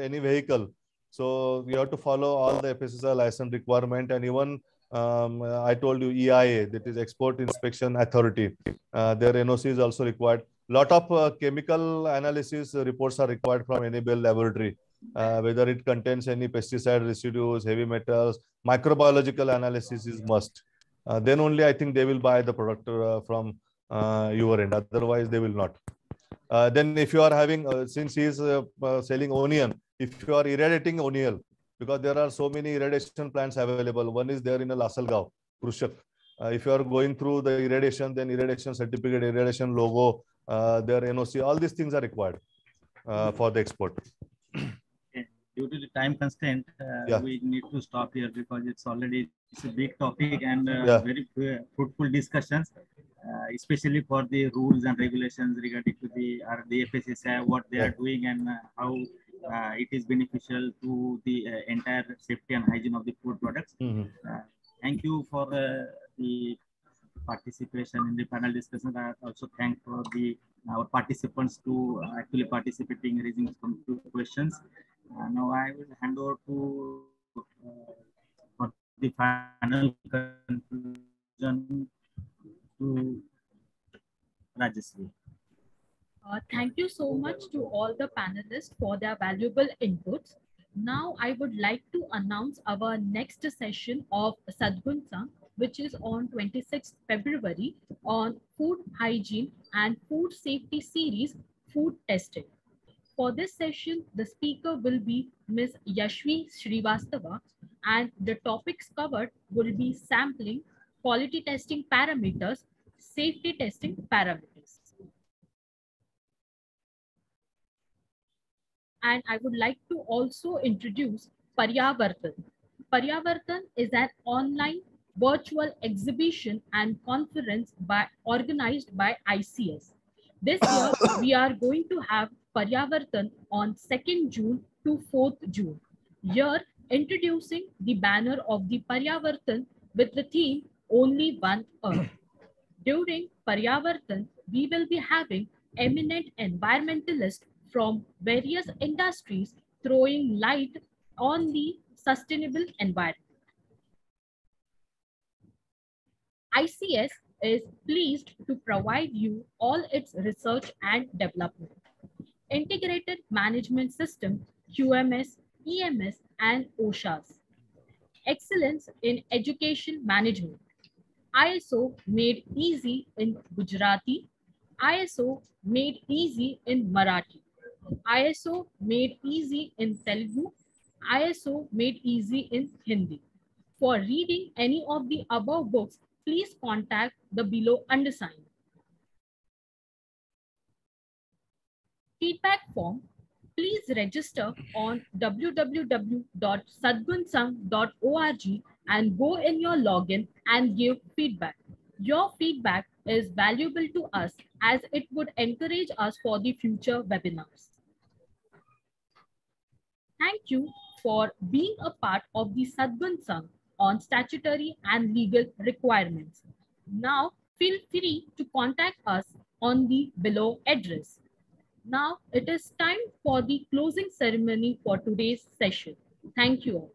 any vehicle. So you have to follow all the FSSAI license requirement, and even I told you EIA, that is Export Inspection Authority. Their NOC is also required. Lot of chemical analysis reports are required from NABL laboratory, whether it contains any pesticide residues, heavy metals, microbiological analysis is must. Then only I think they will buy the product from your end. Otherwise, they will not. Then if you are having, since he is selling onion, if you are irradiating onion, because there are so many irradiation plants available. One is there in a Lasalgaon, Krushak. If you are going through the irradiation, then irradiation certificate, irradiation logo, their NOC, all these things are required for the export. Due to the time constraint, we need to stop here because it's a big topic and very fruitful discussions, especially for the rules and regulations regarding to the FSSAI, what they are doing and how it is beneficial to the entire safety and hygiene of the food products. Thank you for the participation in the panel discussion. I also thank for our participants to actually participating, raising some good questions. Now I will hand over to for the final conclusion to Rajasri. Thank you so much to all the panelists for their valuable inputs. Now I would like to announce our next session of Sadgun Sang, which is on 26th February on food hygiene and food safety series, food testing. For this session, the speaker will be Ms. Yashvi Srivastava, and the topics covered will be sampling, quality testing parameters, safety testing parameters. And I would like to also introduce Paryavartan. Paryavartan is an online virtual exhibition and conference organized by ICS. This year, we are going to have Paryavartan on 2nd June to 4th June. Here, introducing the banner of the Paryavartan with the theme, Only One Earth. During Paryavartan, we will be having eminent environmentalists from various industries throwing light on the sustainable environment. ICS is pleased to provide you all its research and development, integrated management system, QMS, EMS, and OSHAs, excellence in education management, ISO made easy in Gujarati, ISO made easy in Marathi, ISO made easy in Telugu, ISO made easy in Hindi. For reading any of the above books, please contact the below undersigned. Feedback form, please register on www.sadgunsang.org and go in your login and give feedback. Your feedback is valuable to us as it would encourage us for the future webinars. Thank you for being a part of the Sadgun Sangh on statutory and legal requirements. Now, feel free to contact us on the below address. Now, it is time for the closing ceremony for today's session. Thank you all.